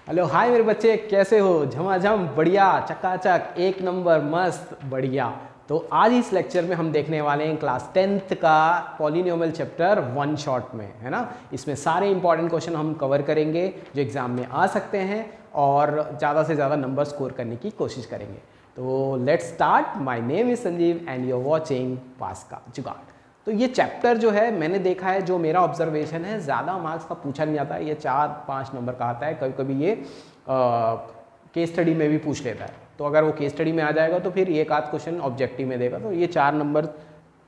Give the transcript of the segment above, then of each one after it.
Hello hi मेरे बच्चे, कैसे हो? झमाझम, बढ़िया, चकाचक, एक नंबर, मस्त, बढ़िया। तो आज इस लेक्चर में हम देखने वाले हैं क्लास 10th का पॉलिनोमियल चैप्टर वन शॉट में, है ना। इसमें सारे इंपॉर्टेंट क्वेश्चन हम कवर करेंगे जो एग्जाम में आ सकते हैं और ज़्यादा से ज़्यादा नंबर स्कोर करने की कोशिश करेंगे। तो let's start. My name is Sanjeev and you are watching pass का जुगाड़। तो ये चैप्टर जो है मैंने देखा है, जो मेरा ऑब्जर्वेशन है, ज़्यादा मार्क्स का पूछा नहीं आता है। ये 4-5 नंबर का आता है, कभी कभी ये केस स्टडी में भी पूछ लेता है। तो अगर वो केस स्टडी में आ जाएगा तो फिर एक आध क्वेश्चन ऑब्जेक्टिव में देगा। तो ये 4 नंबर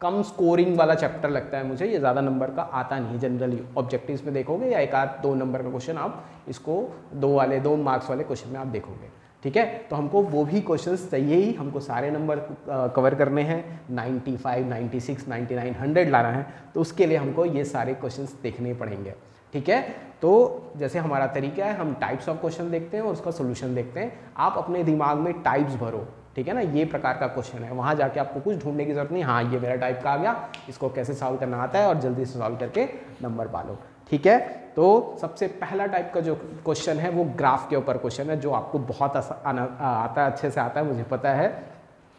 कम स्कोरिंग वाला चैप्टर लगता है मुझे। ये ज़्यादा नंबर का आता नहीं जनरली। ऑब्जेक्टिव्स में देखोगे या एक आध 2 नंबर का क्वेश्चन आप इसको 2 मार्क्स वाले क्वेश्चन में आप देखोगे, ठीक है। तो हमको वो भी क्वेश्चंस चाहिए ही, हमको सारे नंबर कवर करने हैं। 95, 96, 99, 100 लाना है, तो उसके लिए हमको ये सारे क्वेश्चंस देखने पड़ेंगे, ठीक है। तो जैसे हमारा तरीका है, हम टाइप्स ऑफ क्वेश्चन देखते हैं और उसका सोल्यूशन देखते हैं। आप अपने दिमाग में टाइप्स भरो, ठीक है ना। ये प्रकार का क्वेश्चन है, वहाँ जाके आपको कुछ ढूंढने की जरूरत नहीं। हाँ, ये मेरा टाइप का आ गया, इसको कैसे सॉल्व करना आता है और जल्दी से सॉल्व करके नंबर पालो, ठीक है। तो सबसे पहला टाइप का जो क्वेश्चन है वो ग्राफ के ऊपर क्वेश्चन है, जो आपको बहुत आता है, अच्छे से आता है, मुझे पता है।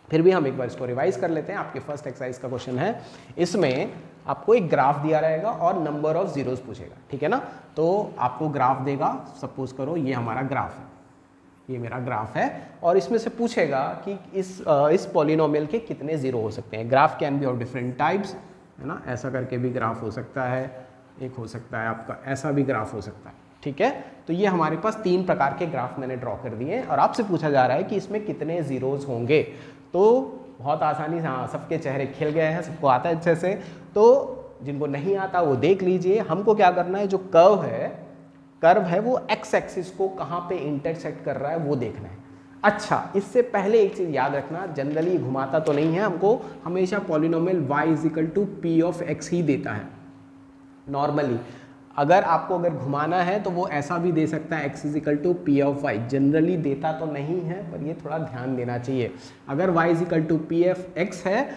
फिर भी हम एक बार इसको रिवाइज कर लेते हैं। आपके फर्स्ट एक्सरसाइज का क्वेश्चन है, इसमें आपको एक ग्राफ दिया रहेगा और नंबर ऑफ जीरोस पूछेगा, ठीक है ना। तो आपको ग्राफ देगा, सपोज करो ये हमारा ग्राफ है, ये मेरा ग्राफ है, और इसमें से पूछेगा कि इस पॉलिनोमियल के कितने जीरो हो सकते हैं। Graph can be of different types, है ना। ऐसा करके भी ग्राफ हो सकता है, एक हो सकता है आपका ऐसा भी ग्राफ हो सकता है, ठीक है। तो ये हमारे पास 3 प्रकार के ग्राफ मैंने ड्रॉ कर दिए हैं और आपसे पूछा जा रहा है कि इसमें कितने जीरोज होंगे। तो बहुत आसानी से, हाँ, सबके चेहरे खिल गए हैं, सबको आता है अच्छे से। तो जिनको नहीं आता वो देख लीजिए। हमको क्या करना है, जो कर्व है वो एक्स एक्सिस को कहाँ पे इंटरसेक्ट कर रहा है वो देखना है। अच्छा, इससे पहले एक चीज़ याद रखना, जनरली घुमाता तो नहीं है, हमको हमेशा polynomial y = p of x ही देता है नॉर्मली। अगर घुमाना है तो वो ऐसा भी दे सकता है, x = p of y। Generally देता तो नहीं है, पर ये थोड़ा ध्यान देना चाहिए। अगर y = p of x है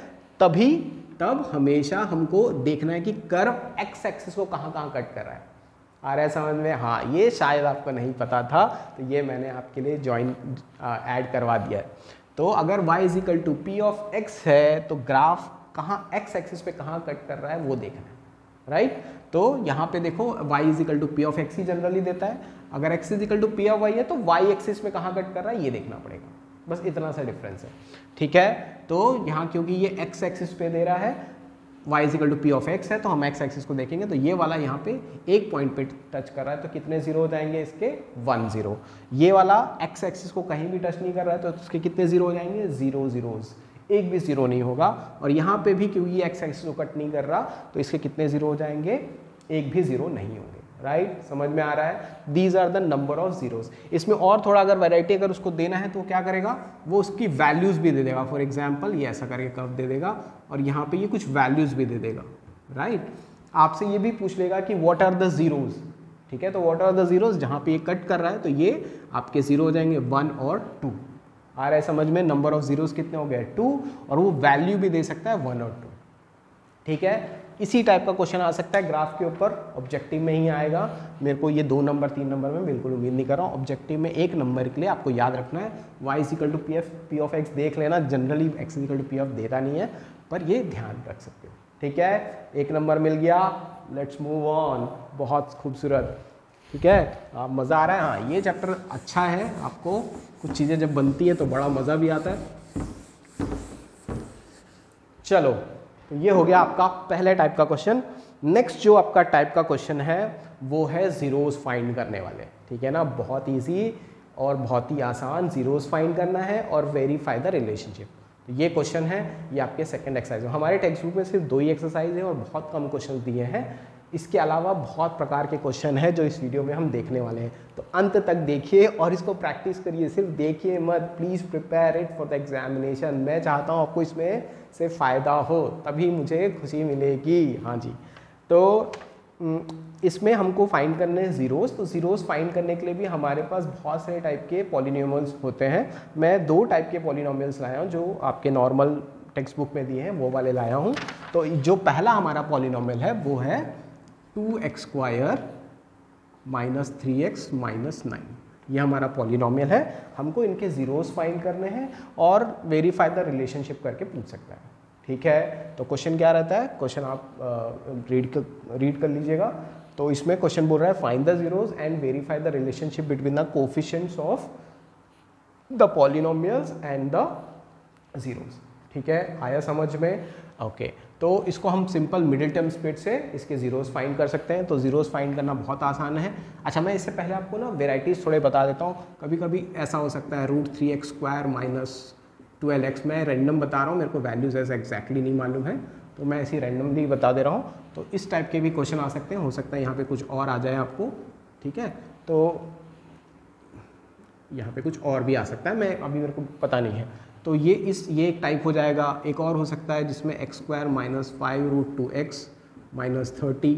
तब हमेशा हमको देखना है कि कर्व x एक्सिस को कहाँ कहाँ कट कर रहा है। आ रहा है समझ में? हाँ, ये शायद आपको नहीं पता था, तो ये मैंने आपके लिए ऐड करवा दिया है। तो अगर y = p of x है तो ग्राफ कहाँ x एक्सिस पे कहाँ कट कर रहा है वो देखना है, राइट। तो यहाँ पे देखो y = p of x he generally देता है। अगर x = p of y है तो y एक्सिस में कहाँ कट कर रहा है ये देखना पड़ेगा। बस इतना सा डिफरेंस है, ठीक है। तो यहाँ क्योंकि ये x एक्सिस पे दे रहा है, y = p of x है, तो हम x एक्सिस को देखेंगे तो ये वाला यहाँ पे एक पॉइंट पे टच कर रहा है, तो कितने जीरो हो जाएंगे इसके? 1 0। ये वाला x एक्सिस को कहीं भी टच नहीं कर रहा है, तो इसके कितने जीरो हो जाएंगे? 0 जीरोज, एक भी जीरो नहीं होगा। और यहाँ पे भी क्योंकि ये x एक्सिस को कट नहीं कर रहा, तो इसके कितने जीरो हो जाएंगे? एक भी जीरो नहीं होंगे, राइट। समझ में आ रहा है? These are the number of zeros. इसमें और थोड़ा अगर वैरायटी अगर उसको देना है तो क्या करेगा, वो उसकी वैल्यूज भी दे देगा। फॉर एग्जाम्पल ये ऐसा करके कर्व दे देगा और यहाँ पे ये कुछ वैल्यूज भी दे देगा, राइट। आपसे ये भी पूछ लेगा कि व्हाट आर द जीरोज, ठीक है। तो व्हाट आर द जीरोज, जहाँ पे ये कट कर रहा है तो ये आपके जीरो हो जाएंगे 1 और 2। आ रहा है समझ में? नंबर ऑफ जीरोस कितने हो गए? 2, और वो वैल्यू भी दे सकता है 1 और 2, ठीक है। इसी टाइप का क्वेश्चन आ सकता है ग्राफ के ऊपर, ऑब्जेक्टिव में ही आएगा। मेरे को ये 2 नंबर 3 नंबर में बिल्कुल उम्मीद नहीं कर रहा हूँ। ऑब्जेक्टिव में 1 नंबर के लिए आपको याद रखना है y = p of x देख लेना। जनरली x = p of देता नहीं है, पर ये ध्यान रख सकते हो, ठीक है। 1 नंबर मिल गया, लेट्स मूव ऑन। बहुत खूबसूरत, ठीक है। आप मज़ा आ रहा है? हाँ, ये चैप्टर अच्छा है। आपको कुछ चीज़ें जब बनती है तो बड़ा मज़ा भी आता है। चलो, तो ये हो गया आपका पहले टाइप का क्वेश्चन। नेक्स्ट जो आपका टाइप का क्वेश्चन है वो है जीरोस फाइंड करने वाले, ठीक है ना। बहुत इजी और बहुत ही आसान, जीरोस फाइंड करना है और वेरीफाई द रिलेशनशिप। तो ये क्वेश्चन है, ये आपके सेकंड एक्सरसाइज में। हमारे टेक्स्ट बुक में सिर्फ 2 ही एक्सरसाइज है और बहुत कम क्वेश्चन दिए हैं। इसके अलावा बहुत प्रकार के क्वेश्चन है जो इस वीडियो में हम देखने वाले हैं। तो अंत तक देखिए और इसको प्रैक्टिस करिए, सिर्फ देखिए मत। Please prepare it for the examination. मैं चाहता हूँ आपको इसमें से फ़ायदा हो, तभी मुझे खुशी मिलेगी। हाँ जी, तो इसमें हमको फाइंड करने हैं ज़ीरोस। तो ज़ीरोस फाइंड करने के लिए भी हमारे पास बहुत सारे टाइप के पॉलिनोमियल्स होते हैं। मैं 2 टाइप के पॉलिनोमियल्स लाया हूँ जो आपके नॉर्मल टेक्स्ट बुक में दिए हैं, वो वाले लाया हूँ। तो जो पहला हमारा पॉलिनोमियल है वो है 2x² - 3x - 9। ये हमारा पॉलिनोमियल है, हमको इनके ज़ीरोस फाइंड करने हैं और वेरीफाई द रिलेशनशिप करके पूछ सकता है। ठीक है, तो क्वेश्चन क्या रहता है, क्वेश्चन आप रीड कर लीजिएगा। तो इसमें क्वेश्चन बोल रहा है find the zeros and verify the relationship between the coefficients of the polynomials and the zeros. ठीक है, आया समझ में? ओके, तो इसको हम सिंपल मिडिल टर्म स्प्लिट से इसके ज़ीरोस फाइंड कर सकते हैं। तो ज़ीरोस फाइंड करना बहुत आसान है। अच्छा, मैं इससे पहले आपको ना वेराइटीज़ थोड़े बता देता हूँ। कभी कभी ऐसा हो सकता है √3x² - 12x, मैं रैंडम बता रहा हूँ, मेरे को वैल्यूज़ ऐसे एग्जैक्टली नहीं मालूम है, तो मैं ऐसे रैंडमली बता दे रहा हूँ। तो इस टाइप के भी क्वेश्चन आ सकते हैं, हो सकता है यहाँ पे कुछ और आ जाए आपको। ठीक है, तो यहाँ पे कुछ और भी आ सकता है, मैं अभी मेरे को पता नहीं है। तो ये एक टाइप हो जाएगा। एक और हो सकता है जिसमें x² - 5√2x - 30,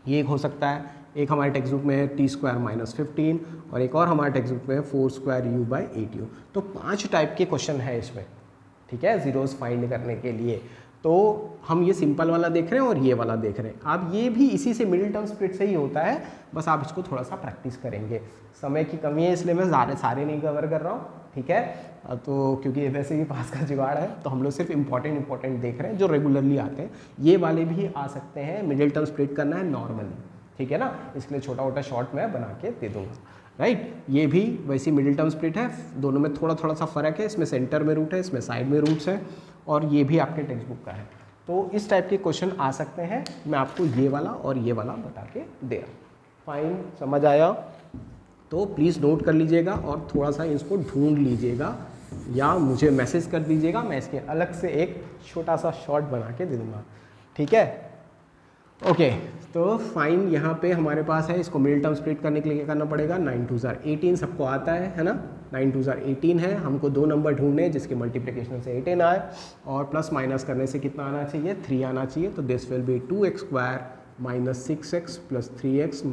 ये एक हो सकता है। एक हमारे टेक्स्ट बुक में है t² - 15 और एक और हमारे टेक्स्ट बुक में है 4²u/8u। तो 5 टाइप के क्वेश्चन है इसमें। ठीक है, ज़ीरोस फाइंड करने के लिए। तो हम ये सिंपल वाला देख रहे हैं और ये वाला देख रहे हैं। आप ये भी इसी से मिडिल टर्म स्प्लिट से ही होता है, बस आप इसको थोड़ा सा प्रैक्टिस करेंगे। समय की कमी है इसलिए मैं सारे नहीं कवर कर रहा हूँ। ठीक है, तो क्योंकि वैसे भी पास का जुगाड़ है, तो हम लोग सिर्फ इंपॉर्टेंट देख रहे हैं जो रेगुलरली आते हैं। ये वाले भी आ सकते हैं, मिडिल टर्म स्प्लिट करना है नॉर्मली। ठीक है ना, इसलिए छोटा मोटा शॉर्ट मैं बना के दे दूँगा। राइट, ये भी वैसी मिडिल टर्म स्प्लिट है, दोनों में थोड़ा सा फ़र्क है। इसमें सेंटर में रूट है, इसमें साइड में रूट्स है, और ये भी आपके टेक्स्ट बुक का है। तो इस टाइप के क्वेश्चन आ सकते हैं। मैं आपको ये वाला और ये वाला बता के दे रहा हूँ। फाइन, समझ आया? तो प्लीज़ नोट कर लीजिएगा और थोड़ा सा इसको ढूंढ लीजिएगा या मुझे मैसेज कर दीजिएगा, मैं इसके अलग से एक छोटा सा शॉर्ट बना के दे दूँगा। ठीक है, ओके। तो फाइन, यहाँ पे हमारे पास है, इसको मिडिल टर्म स्प्लिट करने के लिए क्या करना पड़ेगा, 9×2=18 सबको आता है ना। 9×2=18 है, हमको 2 नंबर ढूंढने हैं जिसके मल्टीप्लिकेशन से 18 आए, और प्लस माइनस करने से कितना आना चाहिए, 3 आना चाहिए। तो this will be 2x² - 6x + 3x -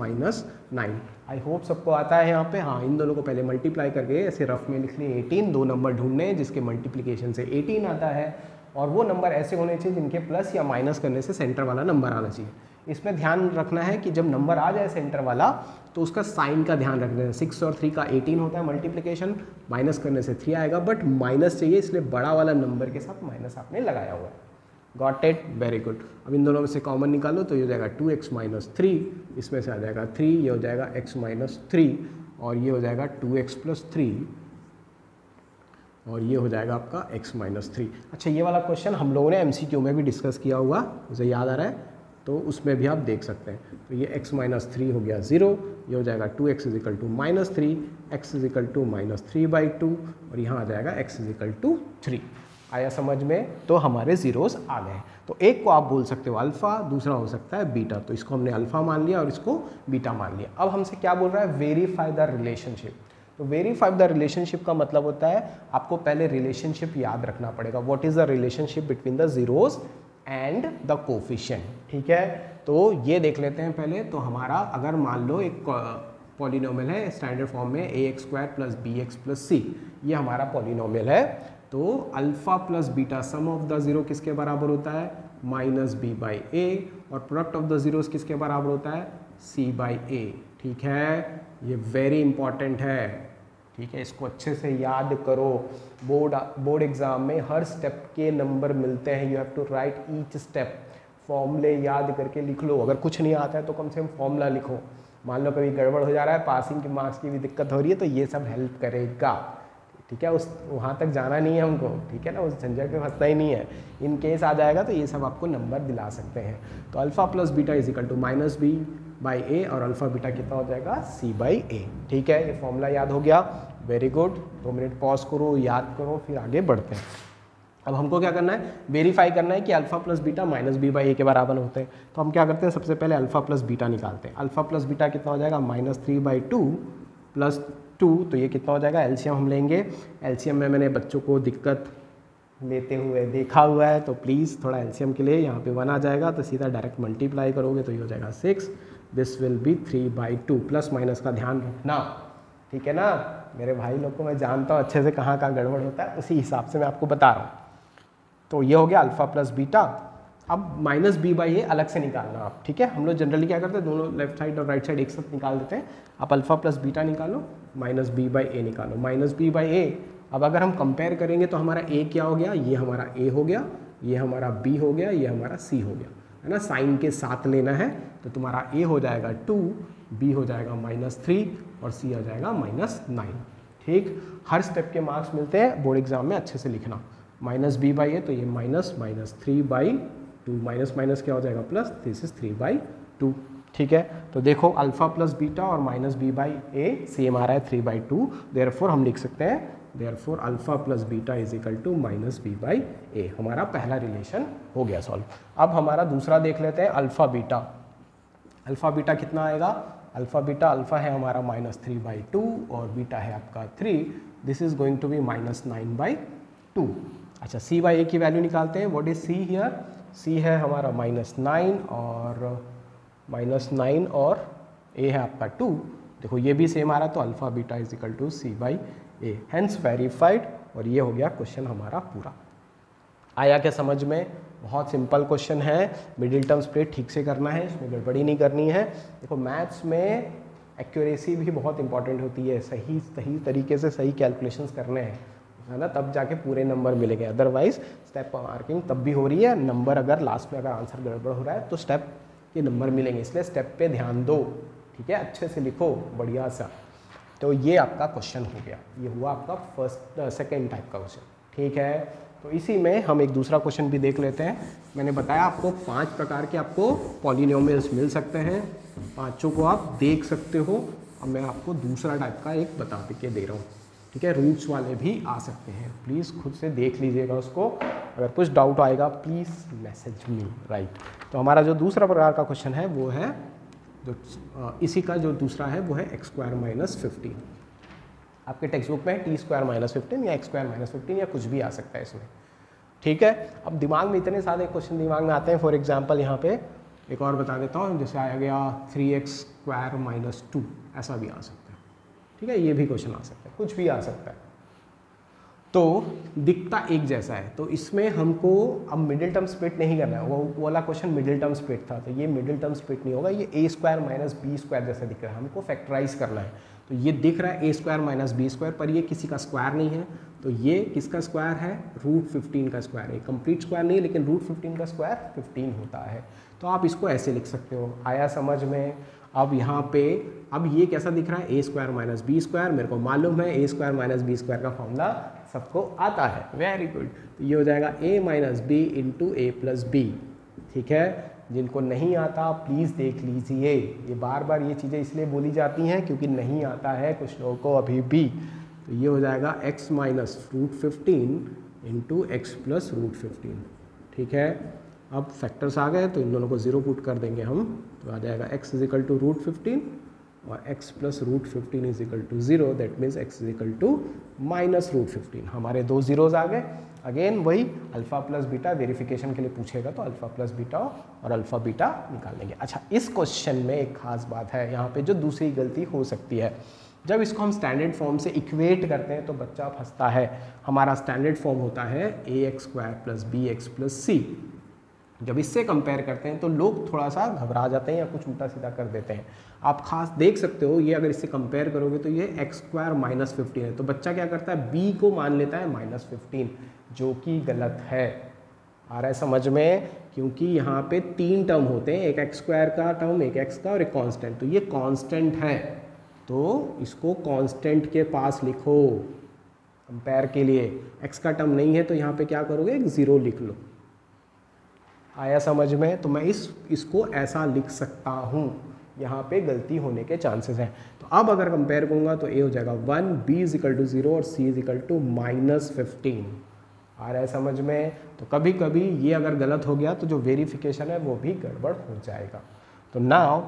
9। I hope सबको आता है यहाँ पे। हाँ, इन दोनों को पहले मल्टीप्लाई करके ऐसे रफ में लिख लिए 18, 2 नंबर ढूंढने हैं जिसके मल्टीप्लिकेशन से 18 आता है, और वो नंबर ऐसे होने चाहिए जिनके प्लस या माइनस करने से सेंटर वाला नंबर आना चाहिए। इसमें ध्यान रखना है कि जब नंबर आ जाए सेंटर वाला तो उसका साइन का ध्यान रखना है। 6 और 3 का 18 होता है मल्टीप्लिकेशन, माइनस करने से 3 आएगा, बट माइनस चाहिए, इसलिए बड़ा वाला नंबर के साथ माइनस आपने लगाया हुआ है। Got it, very good. अब इन दोनों में से कॉमन निकालो तो ये हो जाएगा 2x - 3, इसमें से आ जाएगा 3, ये हो जाएगा x - 3, और ये हो जाएगा 2x + 3, और ये हो जाएगा आपका x - 3। अच्छा, ये वाला क्वेश्चन हम लोगों ने MCQ में भी डिस्कस किया हुआ, मुझे याद आ रहा है, तो उसमें भी आप देख सकते हैं। तो ये x - 3 हो गया 0, ये हो जाएगा 2x = -3, x = -3/2, और यहाँ आ जाएगा x = 3। आया समझ में? तो हमारे ज़ीरोस आ गए। तो एक को आप बोल सकते हो अल्फ़ा, दूसरा हो सकता है बीटा। तो इसको हमने अल्फ़ा मान लिया और इसको बीटा मान लिया। अब हमसे क्या बोल रहा है, वेरीफाई द रिलेशनशिप। तो वेरीफाई द रिलेशनशिप का मतलब होता है आपको पहले रिलेशनशिप याद रखना पड़ेगा। What is the relationship between the zeros and the coefficient. ठीक है, तो ये देख लेते हैं पहले। तो हमारा अगर मान लो एक पॉलिनोमियल है स्टैंडर्ड फॉर्म में ax² + bx + c, ये हमारा पॉलिनोमियल है। तो alpha plus beta sum of the zero किसके बराबर होता है, -b/a, और प्रोडक्ट ऑफ द ज़ीरोस किसके बराबर होता है, c/a। ठीक है, ये वेरी इंपॉर्टेंट है। ठीक है, इसको अच्छे से याद करो। बोर्ड एग्जाम में हर स्टेप के नंबर मिलते हैं। You have to write each step. फॉर्मूले याद करके लिख लो। अगर कुछ नहीं आता है तो कम से कम फॉर्मूला लिखो। मान लो कभी गड़बड़ हो जा रहा है, पासिंग के मार्क्स की भी दिक्कत हो रही है, तो ये सब हेल्प करेगा। ठीक है, वहाँ तक जाना नहीं है हमको। ठीक है ना, उस झंझट में फंसना ही नहीं है। इन केस आ जाएगा तो ये सब आपको नंबर दिला सकते हैं। तो अल्फ़ा प्लस बीटा = -b/a, और अल्फ़ा बीटा कितना हो जाएगा, c/a। ठीक है, ये फॉर्मूला याद हो गया, वेरी गुड। 2 मिनट पॉज करो, याद करो, फिर आगे बढ़ते हैं। अब हमको क्या करना है, वेरीफाई करना है कि अल्फ़ा प्लस बीटा -b/a के बराबर होते हैं। तो हम क्या करते हैं, सबसे पहले अल्फ़ा प्लस बीटा निकालते हैं। अल्फ़ा प्लस बीटा कितना हो जाएगा, -3/2 + 2, तो ये कितना हो जाएगा, एलसीएम हम लेंगे। एलसीएम में मैंने बच्चों को दिक्कत लेते हुए देखा हुआ है, तो प्लीज़ थोड़ा एलसीएम के लिए यहाँ पे 1 आ जाएगा, तो सीधा डायरेक्ट मल्टीप्लाई करोगे तो ये हो जाएगा 6। This will be 3/2। Plus minus का ध्यान रखना, ठीक है ना मेरे भाई लोग को। मैं जानता हूँ अच्छे से कहाँ गड़बड़ होता है, उसी हिसाब से मैं आपको बता रहा हूँ। तो ये हो गया अल्फ़ा प्लस बीटा। अब -b/a अलग से निकालना आप। ठीक है, हम लोग जनरली क्या करते हैं, दोनों लेफ्ट साइड और राइट साइड एक साथ निकाल देते हैं। आप अल्फ़ा प्लस बीटा निकालो, माइनस बी बाई ए निकालो, माइनस बी बाई ए। अब अगर हम कंपेयर करेंगे तो हमारा ए क्या हो गया, ये हमारा ए हो गया, ये हमारा बी हो गया, ये हमारा सी हो गया, है ना। साइन के साथ लेना है तो तुम्हारा ए हो जाएगा 2, बी हो जाएगा -3 और सी आ जाएगा -9। ठीक, हर स्टेप के मार्क्स मिलते हैं बोर्ड एग्जाम में, अच्छे से लिखना। माइनस बी बाई ए तो ये -3/2, माइनस माइनस क्या हो जाएगा प्लस, दिस इज 3/2। ठीक है, तो देखो अल्फा प्लस बीटा और minus B by A same आ रहा है 3/2, देयरफॉर हम लिख सकते हैं therefore alpha plus beta is equal to minus B by A. हमारा पहला रिलेशन हो गया सॉल्व। अब हमारा दूसरा देख लेते हैं, अल्फा बीटा। अल्फा बीटा कितना आएगा, अल्फा बीटा, अल्फा है हमारा -3/2 और बीटा है आपका 3, this is going to be -9/2। अच्छा, सी बाई ए की वैल्यू निकालते हैं। What is C here, C है हमारा -9 और ए है आपका 2। देखो ये भी सेम आ रहा है, तो alpha beta is equal to C by A, hence verified. और ये हो गया क्वेश्चन हमारा पूरा। आया क्या समझ में, बहुत सिंपल क्वेश्चन है। मिडिल टर्म स्प्लिट ठीक से करना है, इसमें गड़बड़ी नहीं करनी है। देखो मैथ्स में एक्यूरेसी भी बहुत इंपॉर्टेंट होती है, सही तरीके से सही कैलकुलेशंस करने हैं, है ना, तब जाके पूरे नंबर मिलेंगे। अदरवाइज स्टेप मार्किंग तब भी हो रही है, नंबर अगर लास्ट में अगर आंसर गड़बड़ हो रहा है तो स्टेप के नंबर मिलेंगे, इसलिए स्टेप पे ध्यान दो। ठीक है, अच्छे से लिखो बढ़िया सा। तो ये आपका क्वेश्चन हो गया, ये हुआ आपका सेकेंड टाइप का क्वेश्चन। ठीक है, तो इसी में हम एक दूसरा क्वेश्चन भी देख लेते हैं। मैंने बताया आपको 5 प्रकार के आपको पॉलिनोमियल्स मिल सकते हैं, पांचों को आप देख सकते हो। अब मैं आपको दूसरा टाइप का एक बता के दे रहा हूँ। ठीक है, रूट्स वाले भी आ सकते हैं, प्लीज़ खुद से देख लीजिएगा उसको। अगर कुछ डाउट आएगा प्लीज़ मैसेज मी, राइट। तो हमारा जो दूसरा प्रकार का क्वेश्चन है वो है, जो इसी का जो दूसरा है वो है x² - 15। आपके टेक्स्ट बुक में t² - 15 या x² - 15 या कुछ भी आ सकता है इसमें। ठीक है, अब दिमाग में इतने सारे क्वेश्चन दिमाग में आते हैं। फॉर एग्जांपल यहाँ पे एक और बता देता हूँ, जैसे आया गया 3x² - 2, ऐसा भी आ सकता है। ठीक है, ये भी क्वेश्चन आ सकता है, कुछ भी आ सकता है। तो दिखता एक जैसा है, तो इसमें हमको अब मिडिल टर्म स्प्लिट नहीं करना है। वो वाला क्वेश्चन मिडिल टर्म स्प्लिट था, तो ये मिडिल टर्म स्प्लिट नहीं होगा, ये a² - b² जैसा दिख रहा है। हमको फैक्टराइज करना है, तो ये दिख रहा है a² - b², पर ये किसी का स्क्वायर नहीं है, तो ये किसका स्क्वायर है, √15 का स्क्वायर है। कंप्लीट स्क्वायर नहीं, लेकिन √15 का स्क्वायर 15 होता है। तो आप इसको ऐसे लिख सकते हो। आया समझ में। अब यहाँ पे अब ये कैसा दिख रहा है, a² - b²। मेरे को मालूम है a² - b² का फॉर्मूला सबको आता है, वेरी गुड। तो ये हो जाएगा a - b × a + b। ठीक है, जिनको नहीं आता प्लीज़ देख लीजिए। ये बार बार ये चीज़ें इसलिए बोली जाती हैं क्योंकि नहीं आता है कुछ लोगों को अभी भी। तो ये हो जाएगा x - √15 × x + √15। ठीक है, अब फैक्टर्स आ गए तो इन दोनों को 0 पुट कर देंगे हम, तो आ जाएगा x = √15 और x + √15 = 0, दैट मीन्स x = -√15। हमारे 2 जीरोज आ गए। अगेन वही अल्फा प्लस बीटा वेरिफिकेशन के लिए पूछेगा, तो अल्फा प्लस बीटा और अल्फा बीटा निकाल लेंगे। अच्छा, इस क्वेश्चन में एक खास बात है यहाँ पे, जो दूसरी गलती हो सकती है। जब इसको हम स्टैंडर्ड फॉर्म से इक्वेट करते हैं तो बच्चा फंसता है। हमारा स्टैंडर्ड फॉर्म होता है ax² + bx + c। जब इससे कंपेयर करते हैं तो लोग थोड़ा सा घबरा जाते हैं या कुछ उल्टा सीधा कर देते हैं। आप खास देख सकते हो, ये अगर इससे कंपेयर करोगे तो ये x² - 15 है, तो बच्चा क्या करता है, b को मान लेता है -15, जो कि गलत है। आ रहा है समझ में, क्योंकि यहाँ पे 3 टर्म होते हैं, एक x² का टर्म, एक x का और एक कांस्टेंट। तो ये कांस्टेंट है, तो इसको कांस्टेंट के पास लिखो कंपेयर के लिए। x का टर्म नहीं है तो यहाँ पे क्या करोगे, एक 0 लिख लो। आया समझ में। तो मैं इसको ऐसा लिख सकता हूँ, यहाँ पे गलती होने के चांसेस हैं। तो अब अगर कंपेयर करूँगा तो a हो जाएगा 1, b = 0 और c = -15। आ रहा है समझ में। तो कभी कभी ये अगर गलत हो गया तो जो वेरिफिकेशन है वो भी गड़बड़ हो जाएगा। तो नाउ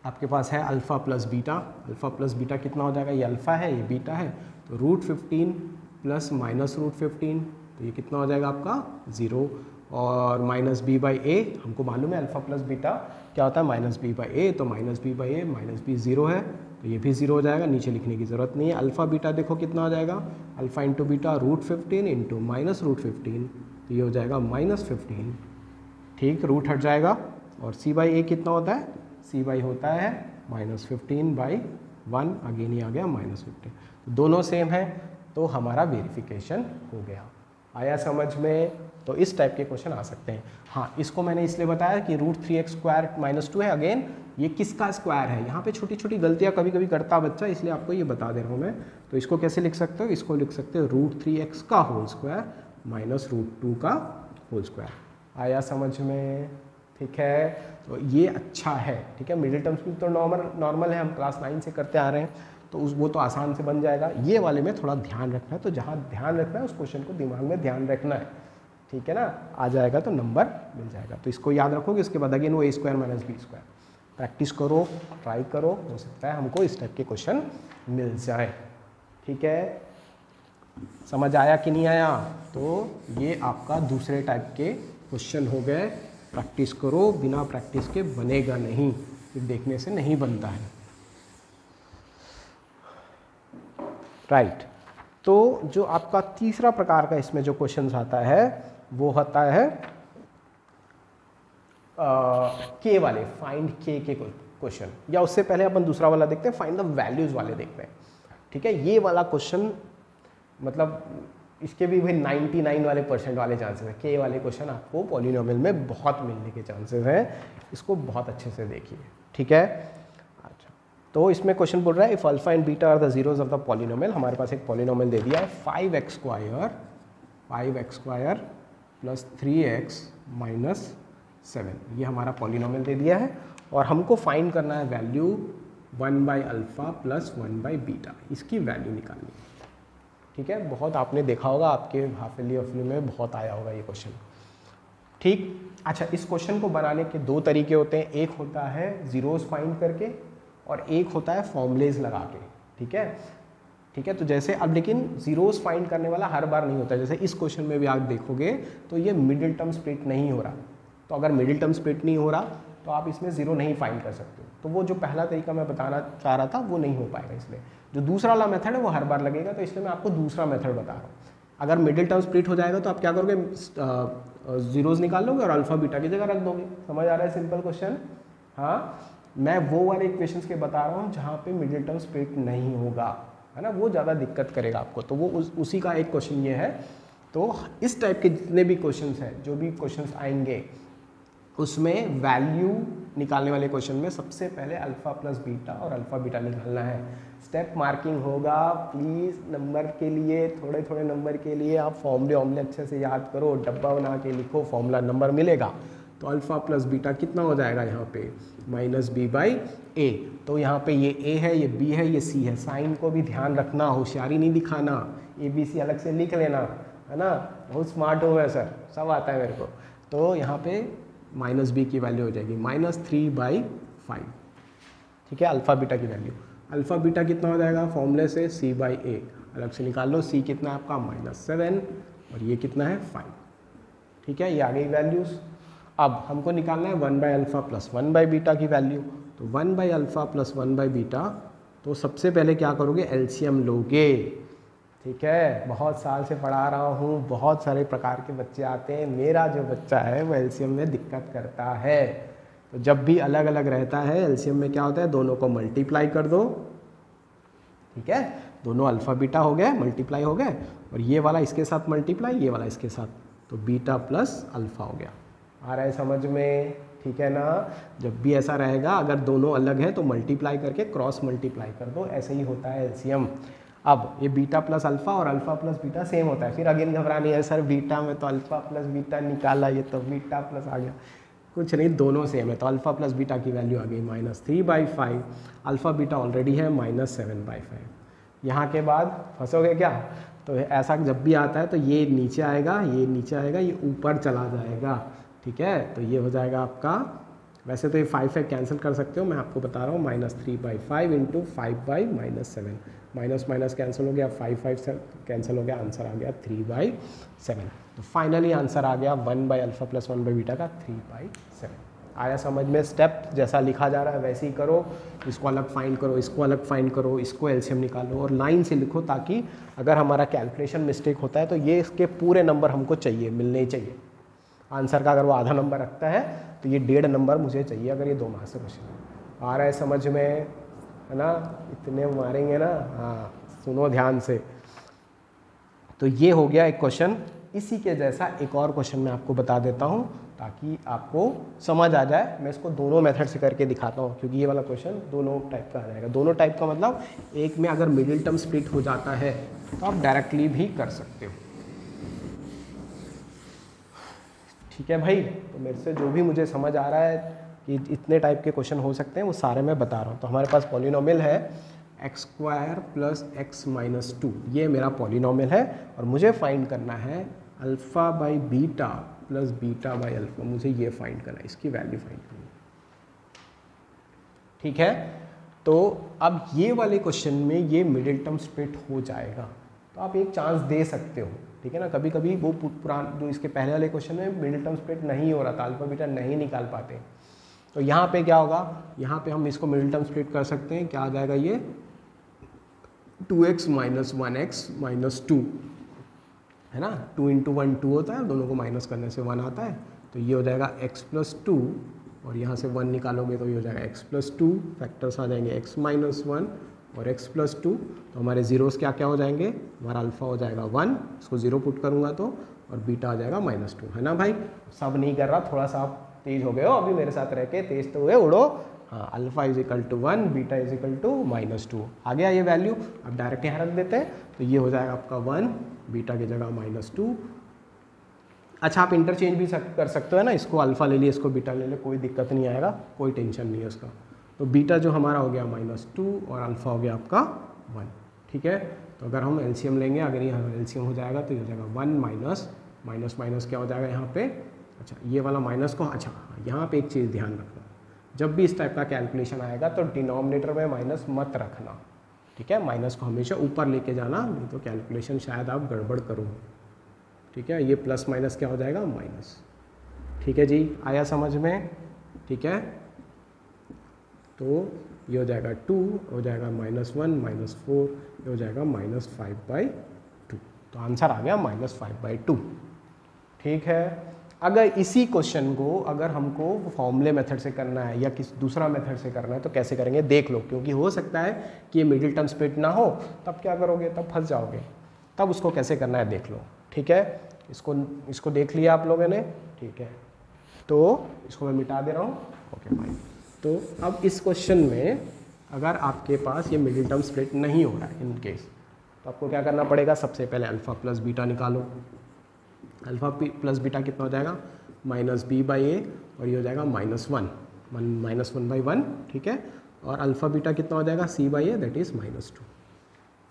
आपके पास है alpha plus beta. Alpha plus beta कितना हो जाएगा, ये अल्फ़ा है ये बीटा है, तो √15 + -√15, तो ये कितना हो जाएगा आपका 0। और -b/a हमको मालूम है अल्फ़ा प्लस बीटा क्या होता है, -b/a, तो -b/a -b 0 है, तो ये भी 0 हो जाएगा, नीचे लिखने की ज़रूरत नहीं है। अल्फ़ा बीटा देखो कितना हो जाएगा, अल्फ़ा × बीटा √15 × -√15, तो ये हो जाएगा -15। ठीक, रूट हट जाएगा। और c/a कितना होता है, c/a होता है -15/√15। 1, अगेन ये आ गया -15, तो दोनों सेम है, तो हमारा वेरिफिकेशन हो गया। आया समझ में? तो इस टाइप के क्वेश्चन आ सकते हैं। हाँ, इसको मैंने इसलिए बताया कि √3x² - 2 है, अगेन ये किसका स्क्वायर है, यहाँ पे छोटी छोटी गलतियाँ कभी कभी करता बच्चा, इसलिए आपको ये बता दे रहा हूँ मैं। तो इसको कैसे लिख सकते हो, इसको लिख सकते हो √3x का होल स्क्वायर -√2 का होल स्क्वायर। आया समझ में? ठीक है, तो ये अच्छा है। ठीक है, मिडिल टर्म्स भी तो नॉर्मल है, हम क्लास 9 से करते आ रहे हैं, तो वो तो आसान से बन जाएगा। ये वाले में थोड़ा ध्यान रखना है, तो जहाँ ध्यान रखना है उस क्वेश्चन को दिमाग में ध्यान रखना है। ठीक है ना, आ जाएगा तो नंबर मिल जाएगा। तो इसको याद रखोगे, उसके बाद अगेन वो a² - b²। प्रैक्टिस करो, ट्राई करो, हो सकता है हमको इस टाइप के क्वेश्चन मिल जाए। ठीक है, समझ आया कि नहीं आया? तो ये आपका दूसरे टाइप के क्वेश्चन हो गए। प्रैक्टिस करो, बिना प्रैक्टिस के बनेगा नहीं, फिर देखने से नहीं बनता है। राइट, तो जो आपका तीसरा प्रकार का इसमें जो क्वेश्चन आता है वो होता है के वाले, फाइंड के क्वेश्चन, या उससे पहले अपन दूसरा वाला देखते हैं, फाइंड द वैल्यूज वाले देखते हैं। ठीक है, ये वाला क्वेश्चन मतलब इसके भी भाई 99 वाले % वाले चांसेस है। के वाले क्वेश्चन आपको पॉलिनोमियल में बहुत मिलने के चांसेस हैं, इसको बहुत अच्छे से देखिए। ठीक है, अच्छा, तो इसमें क्वेश्चन बोल रहा है if alpha and beta are the zeros of the polynomial. हमारे पास एक पॉलिनोमियल दे दिया है 5x² + 3x - 7, ये हमारा पॉलिनोमियल दे दिया है, और हमको फाइंड करना है वैल्यू 1/α + 1/β, इसकी वैल्यू निकालनी है। ठीक है, बहुत आपने देखा होगा, आपके हाफ ईयरली में बहुत आया होगा ये क्वेश्चन। ठीक, अच्छा, इस क्वेश्चन को बनाने के दो तरीके होते हैं, एक होता है जीरोस फाइंड करके और एक होता है फॉर्मूलेज लगा के। ठीक है, ठीक है, तो जैसे अब लेकिन जीरोस फाइंड करने वाला हर बार नहीं होता, जैसे इस क्वेश्चन में भी आप देखोगे तो ये मिडिल टर्म स्प्लिट नहीं हो रहा, तो अगर मिडिल टर्म स्प्लिट नहीं हो रहा तो आप इसमें जीरो नहीं फाइंड कर सकते। तो वो जो पहला तरीका मैं बताना चाह रहा था वो नहीं हो पाएगा, इसलिए जो दूसरा वाला मेथड है वो हर बार लगेगा, तो इसलिए मैं आपको दूसरा मेथड बता रहा हूँ। अगर मिडिल टर्म स्प्लिट हो जाएगा तो आप क्या करोगे, जीरोज निकाल लोगे और अल्फा बीटा की जगह रख दोगे। समझ आ रहा है? Simple question. हाँ, मैं वो वाले इक्वेशंस के बता रहा हूँ जहाँ पे मिडिल टर्म स्प्लिट नहीं होगा, है ना, वो ज़्यादा दिक्कत करेगा आपको, तो वो उसी का एक क्वेश्चन ये है। तो इस टाइप के जितने भी क्वेश्चंस हैं, जो भी क्वेश्चंस आएंगे उसमें वैल्यू निकालने वाले क्वेश्चन में सबसे पहले अल्फा प्लस बीटा और अल्फा बीटा निकालना है। स्टेप मार्किंग होगा, प्लीज़ नंबर के लिए, थोड़े थोड़े नंबर के लिए आप फॉर्मूले अच्छे से याद करो, डब्बा बना के लिखो, फॉर्मूला नंबर मिलेगा। तो अल्फा प्लस बीटा कितना हो जाएगा यहाँ पे -b/a। तो यहाँ पे ये a है, ये b है, ये c है। साइन को भी ध्यान रखना, होशियारी नहीं दिखाना, ABC अलग से लिख लेना, है ना, बहुत स्मार्ट हूँ मैं सर, सब आता है मेरे को। तो यहाँ पे -b की वैल्यू हो जाएगी -3/5। ठीक है, अल्फा बीटा की वैल्यू, अल्फा बीटा कितना हो जाएगा फॉर्मूले से c/a, अलग से निकाल लो। c कितना है आपका -7 और ये कितना है 5। ठीक है, ये आ गई वैल्यूज़। अब हमको निकालना है 1/α + 1/β की वैल्यू। तो 1/α + 1/β, तो सबसे पहले क्या करोगे, एलसीएम लोगे। ठीक है, बहुत साल से पढ़ा रहा हूँ, बहुत सारे प्रकार के बच्चे आते हैं, मेरा जो बच्चा है वो एलसीएम में दिक्कत करता है। तो जब भी अलग अलग रहता है एलसीएम में क्या होता है, दोनों को मल्टीप्लाई कर दो। ठीक है, दोनों अल्फा बीटा हो गए, मल्टीप्लाई हो गए, और ये वाला इसके साथ मल्टीप्लाई, ये वाला इसके साथ, तो बीटा प्लस अल्फा हो गया। आ रहा है समझ में? ठीक है ना, जब भी ऐसा रहेगा, अगर दोनों अलग है तो मल्टीप्लाई करके क्रॉस मल्टीप्लाई कर दो, ऐसे ही होता है एलसीएम। अब ये बीटा प्लस अल्फा और अल्फा प्लस बीटा सेम होता है, फिर अगेन घबरानी है, सर बीटा में तो अल्फा प्लस बीटा निकाला, ये तो बीटा प्लस आ गया। कुछ नहीं, दोनों सेम है। तो अल्फा प्लस बीटा की वैल्यू आ गई -3/5, अल्फा बीटा ऑलरेडी है -7/5। यहाँ के बाद फंसोगे क्या? तो ऐसा जब भी आता है तो ये नीचे आएगा, ये नीचे आएगा, ये ऊपर चला जाएगा। ठीक है, तो ये हो जाएगा आपका, वैसे तो ये 5 कैंसिल कर सकते हो, मैं आपको बता रहा हूँ, -3/5 × 5/-7, माइनस माइनस कैंसिल हो गया, 5 से कैंसिल हो गया, आंसर आ गया 3/7। तो फाइनली आंसर आ गया 1/α + 1/β का 3/7। आया समझ में? स्टेप जैसा लिखा जा रहा है वैसे ही करो, इसको अलग फाइंड करो, इसको अलग फाइंड करो, इसको एलसीएम निकालो और लाइन से लिखो, ताकि अगर हमारा कैलकुलेशन मिस्टेक होता है तो ये इसके पूरे नंबर हमको चाहिए, मिलने ही चाहिए। आंसर का अगर वो आधा नंबर रखता है तो ये 1.5 नंबर मुझे चाहिए, अगर ये 2 मार्क्स से क्वेश्चन आ रहा है समझ में, है ना, इतने मारेंगे ना। हाँ सुनो ध्यान से। तो ये हो गया एक क्वेश्चन। इसी के जैसा एक और क्वेश्चन मैं आपको बता देता हूँ ताकि आपको समझ आ जाए। मैं इसको दोनों मेथड से करके दिखाता हूँ क्योंकि ये वाला क्वेश्चन दोनों टाइप का आ जाएगा। दोनों टाइप का मतलब एक में अगर मिडिल टर्म स्प्लिट हो जाता है तो आप डायरेक्टली भी कर सकते हो। ठीक है भाई, तो मेरे से जो भी मुझे समझ आ रहा है कि इतने टाइप के क्वेश्चन हो सकते हैं वो सारे मैं बता रहा हूँ। तो हमारे पास पॉलिनोमियल है x square plus x minus 2, ये मेरा पॉलिनोमियल है और मुझे फाइंड करना है alpha by beta plus beta by alpha. मुझे ये फाइंड करना है, इसकी वैल्यू फाइंड करनी है। ठीक है, तो अब ये वाले क्वेश्चन में ये मिडिल टर्म स्प्लिट हो जाएगा तो आप एक चांस दे सकते हो। ठीक है ना, कभी कभी वो पुरान जो इसके पहले वाले क्वेश्चन में मिडिल टर्म स्प्लिट नहीं हो रहा था, अल्फा बीटा नहीं निकाल पाते, तो यहाँ पे क्या होगा, यहाँ पे हम इसको मिडिल टर्म स्प्लिट कर सकते हैं। क्या आ जाएगा ये 2x माइनस 1x माइनस 2 है ना, 2 इंटू 1 2 होता है, दोनों को माइनस करने से 1 आता है। तो ये हो जाएगा x प्लस 2 और यहाँ से 1 निकालोगे तो ये हो जाएगा x प्लस 2, फैक्टर्स आ जाएंगे x माइनस 1 और x प्लस 2। तो हमारे जीरोस क्या क्या हो जाएंगे, हमारा अल्फ़ा हो जाएगा 1, इसको 0 पुट करूँगा तो, और बीटा आ जाएगा माइनस 2, है ना भाई। सब नहीं कर रहा, थोड़ा सा आप तेज हो गए हो अभी मेरे साथ रह के, तेज तो हुए, उड़ो। हाँ, alpha is equal to 1, beta is equal to minus 2 आ गया ये वैल्यू। अब डायरेक्ट यहाँ रख देते हैं तो ये हो जाएगा आपका 1, बीटा की जगह माइनस 2। अच्छा, आप इंटरचेंज भी कर सकते हो ना, इसको अल्फ़ा ले लिए, इसको बीटा ले ले, कोई दिक्कत नहीं आएगा, कोई टेंशन नहीं है उसका। तो बीटा जो हमारा हो गया माइनस 2 और अल्फ़ा हो गया आपका 1। ठीक है, तो अगर हम एलसीएम लेंगे, अगर यहाँ एलसीएम हो जाएगा तो ये हो जाएगा 1 माइनस माइनस माइनस क्या हो जाएगा यहाँ पे, अच्छा ये वाला माइनस को, अच्छा यहाँ पे एक चीज़ ध्यान रखना, जब भी इस टाइप का कैलकुलेशन आएगा तो डिनोमिनेटर में माइनस मत रखना। ठीक है, माइनस को हमेशा ऊपर लेके जाना, नहीं तो कैलकुलेशन शायद आप गड़बड़ करो। ठीक है, ये प्लस माइनस क्या हो जाएगा, माइनस। ठीक है जी, आया समझ में। ठीक है, तो ये हो जाएगा 2, हो जाएगा -1 -4, ये हो जाएगा -5/2। तो आंसर आ गया -5/2। ठीक है, अगर इसी क्वेश्चन को अगर हमको फॉर्मूले मेथड से करना है या किसी दूसरा मेथड से करना है तो कैसे करेंगे देख लो, क्योंकि हो सकता है कि ये मिडिल टर्म स्प्लिट ना हो, तब क्या करोगे, तब फंस जाओगे। तब उसको कैसे करना है देख लो। ठीक है, इसको देख लिया आप लोगों ने। ठीक है, तो इसको मैं मिटा दे रहा हूँ। Okay fine. तो अब इस क्वेश्चन में अगर आपके पास ये मिडिल टर्म स्प्लिट नहीं हो रहा है इन केस, तो आपको क्या करना पड़ेगा, सबसे पहले अल्फ़ा प्लस बीटा निकालो। अल्फ़ा प्लस बीटा कितना हो जाएगा, -b/a और ये हो जाएगा -1/1। ठीक है, और अल्फ़ा बीटा कितना हो जाएगा, c/a दैट इज़ -2।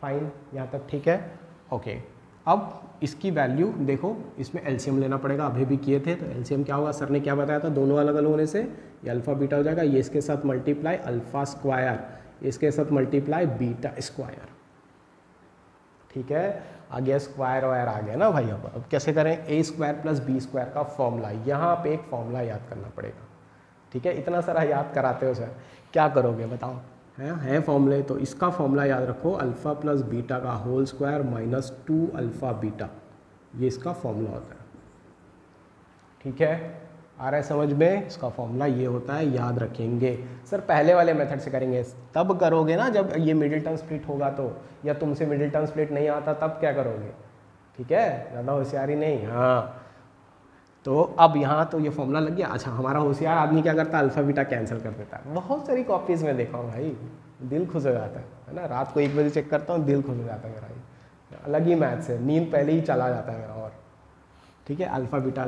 फाइन, यहाँ तक ठीक है। ओके, अब इसकी वैल्यू देखो, इसमें एलसीएम लेना पड़ेगा, अभी भी किए थे। तो एलसीएम क्या होगा, सर ने क्या बताया था, दोनों अलग अलग होने से ये अल्फ़ा बीटा हो जाएगा, ये इसके साथ मल्टीप्लाई अल्फ़ा स्क्वायर, इसके साथ मल्टीप्लाई बीटा स्क्वायर। ठीक है, आ गया स्क्वायर वायर आ गया ना भाई। अब कैसे करें, a square plus B square का फॉर्मूला, यहाँ पे एक फॉर्मूला याद करना पड़ेगा। ठीक है, इतना सारा याद कराते हो सर, क्या करोगे बताओ, है फॉर्मूले। तो इसका फॉर्मूला याद रखो, अल्फ़ा प्लस बीटा का होल स्क्वायर -2 अल्फ़ा बीटा, ये इसका फॉर्मूला होता है। ठीक है, आ रहा है समझ में, इसका फॉर्मूला ये होता है, याद रखेंगे। सर पहले वाले मेथड से करेंगे, तब करोगे ना जब ये मिडिल टर्म स्प्लिट होगा तो, या तुमसे मिडिल टर्म स्प्लिट नहीं आता तब क्या करोगे। ठीक है, ज़्यादा होशियारी नहीं। हाँ, तो अब यहाँ तो ये फॉर्मूला लग गया। अच्छा, हमारा होशियार आदमी क्या करता है, अल्फ़ा बीटा कैंसिल कर देता है। बहुत सारी कॉपीज़ में देखा हूँ भाई, दिल खुश हो जाता है ना। रात को 1 बजे चेक करता हूँ, दिल खुश हो जाता है मेरा। अलग ही मैथ से नींद पहले ही चला जाता है मेरा। और ठीक है, अल्फ़ा बीटा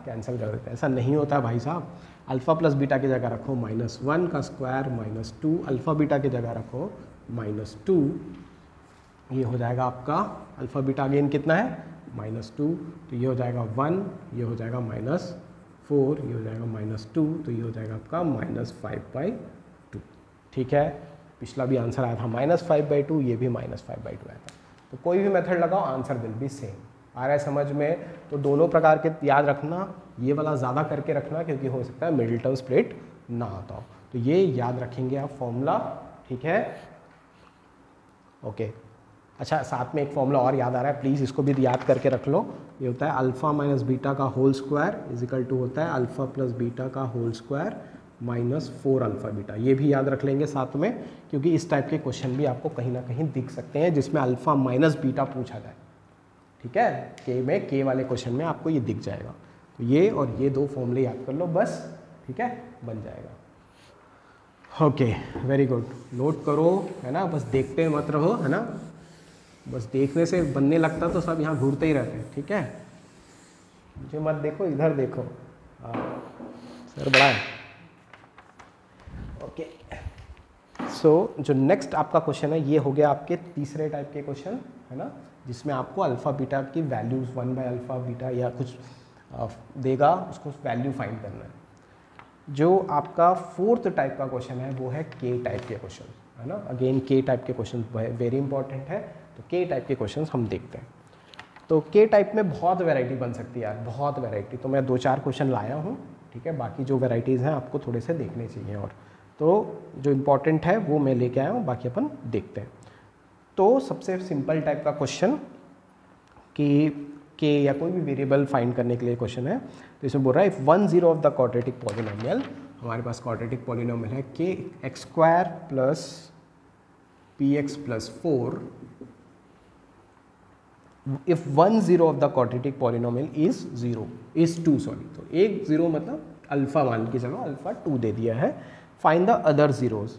कैंसिल कर देते हैं। ऐसा नहीं होता है भाई साहब। अल्फ़ा प्लस बीटा की जगह रखो -1 का स्क्वायर -2, अल्फ़ा बीटा की जगह रखो -2, ये हो जाएगा आपका अल्फ़ा बीटा अगेन कितना है -2, तो ये हो जाएगा 1, ये हो जाएगा -4, ये हो जाएगा -2, तो ये हो जाएगा आपका -5/2। ठीक है, पिछला भी आंसर आया था -5/2, ये भी -5/2 आया था। तो कोई भी मेथड लगाओ, आंसर विल बी सेम। आ रहा है समझ में। तो दोनों प्रकार के याद रखना, ये वाला ज़्यादा करके रखना क्योंकि हो सकता है मिडिल टर्म स्प्लिट ना आता हो, तो ये याद रखेंगे आप फॉर्मूला। ठीक है, ओके। अच्छा, साथ में एक फॉर्मूला और याद आ रहा है, प्लीज़ इसको भी याद करके रख लो। ये होता है अल्फ़ा माइनस बीटा का whole square is equal to होता है अल्फ़ा प्लस बीटा का होल स्क्वायर -4 अल्फ़ा बीटा। ये भी याद रख लेंगे साथ में, क्योंकि इस टाइप के क्वेश्चन भी आपको कहीं ना कहीं दिख सकते हैं जिसमें अल्फ़ा माइनस बीटा पूछा जाए। ठीक है, के वाले क्वेश्चन में आपको ये दिख जाएगा। तो ये और ये दो फॉर्मूले याद कर लो बस, ठीक है, बन जाएगा। ओके, वेरी गुड, नोट करो, है ना, बस देखते मत रहो, है ना, बस देखने से बनने लगता तो सब यहाँ घूरते ही रहते हैं। ठीक है, मुझे मत देखो, इधर देखो। सर बड़ा है। ओके, सो जो नेक्स्ट आपका क्वेश्चन है ये हो गया आपके तीसरे टाइप के क्वेश्चन, है ना, जिसमें आपको अल्फ़ा बीटा की वैल्यूज़ 1/अल्फ़ा बीटा या कुछ देगा, उसको वैल्यू फाइंड करना है। जो आपका फोर्थ टाइप का क्वेश्चन है वो है के टाइप के क्वेश्चन, है ना। अगेन के टाइप के क्वेश्चन वेरी इंपॉर्टेंट है। तो के टाइप के क्वेश्चन हम देखते हैं। तो के टाइप में बहुत वैरायटी बन सकती है यार, बहुत वैरायटी। तो मैं 2-4 क्वेश्चन लाया हूँ, ठीक है, बाकी जो वैरायटीज़ हैं आपको थोड़े से देखने चाहिए। और तो जो इम्पोर्टेंट है वो मैं लेके आया हूँ, बाकी अपन देखते हैं। तो सबसे सिंपल टाइप का क्वेश्चन कि या कोई भी वेरिएबल फाइंड करने के लिए क्वेश्चन है। तो इसमें बोल रहा है if 1 0 of the quadratic polynomial, हमारे पास क्वाड्रेटिक पॉलिनोमियल है के x square plus P x plus 4, if 1 0 of the quadratic polynomial is 2 sorry, तो एक 0 मतलब अल्फा मान के चलो, अल्फा 2 दे दिया है। Find the other zeros,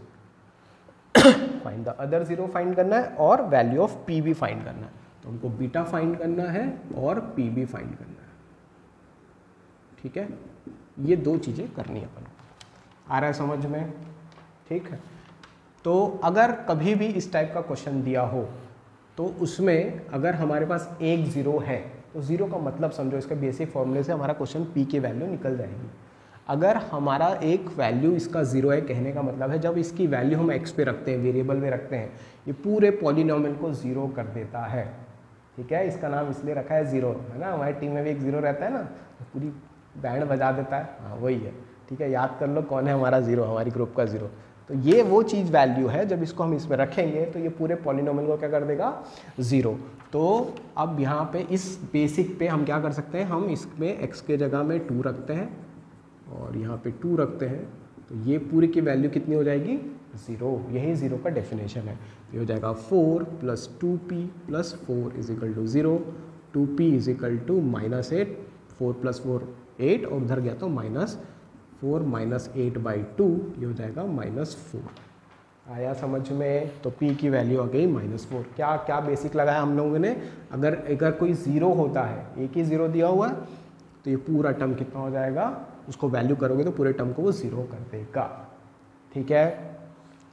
find the other zero find करना है और वैल्यू ऑफ पी भी फाइंड करना है। तो हमको बीटा फाइंड करना है और पी भी फाइंड करना है। ठीक है, ये दो चीज़ें करनी है अपन को। आ रहा है समझ में? ठीक है, तो अगर कभी भी इस टाइप का क्वेश्चन दिया हो तो उसमें अगर हमारे पास एक ज़ीरो है तो ज़ीरो का मतलब समझो, इसके बेसिक फॉर्मूले से हमारा क्वेश्चन पी की वैल्यू निकल जाएगी। अगर हमारा एक वैल्यू इसका ज़ीरो है, कहने का मतलब है जब इसकी वैल्यू हम एक्स पे रखते हैं, वेरिएबल में रखते हैं, ये पूरे पॉलिनोमियल को ज़ीरो कर देता है। ठीक है, इसका नाम इसलिए रखा है ज़ीरो, है ना। हमारी टीम में भी एक ज़ीरो रहता है ना, तो पूरी बैंड बजा देता है। हाँ वही है, ठीक है, याद कर लो कौन है हमारा ज़ीरो, हमारी ग्रुप का ज़ीरो। तो ये वो चीज़ वैल्यू है, जब इसको हम इसमें रखेंगे तो ये पूरे पॉलिनोमियल को क्या कर देगा, ज़ीरो। तो अब यहाँ पे इस बेसिक पे हम क्या कर सकते हैं, हम इसमें x के जगह में 2 रखते हैं और यहाँ पे 2 रखते हैं, तो ये पूरी की वैल्यू कितनी हो जाएगी, ज़ीरो। यही ज़ीरो का डेफिनेशन है। ये हो जाएगा 4 + 2p + 4 = 0, 2p = -8, 4 + 4 8 और उधर गया तो -4 - 8/2, ये हो जाएगा -4। आया समझ में? तो p की वैल्यू आ गई -4। क्या क्या बेसिक लगाया हम लोगों ने, अगर कोई ज़ीरो होता है, एक ही ज़ीरो दिया हुआ है, तो ये पूरा टर्म कितना हो जाएगा, उसको वैल्यू करोगे तो पूरे टर्म को वो ज़ीरो कर देगा। ठीक है,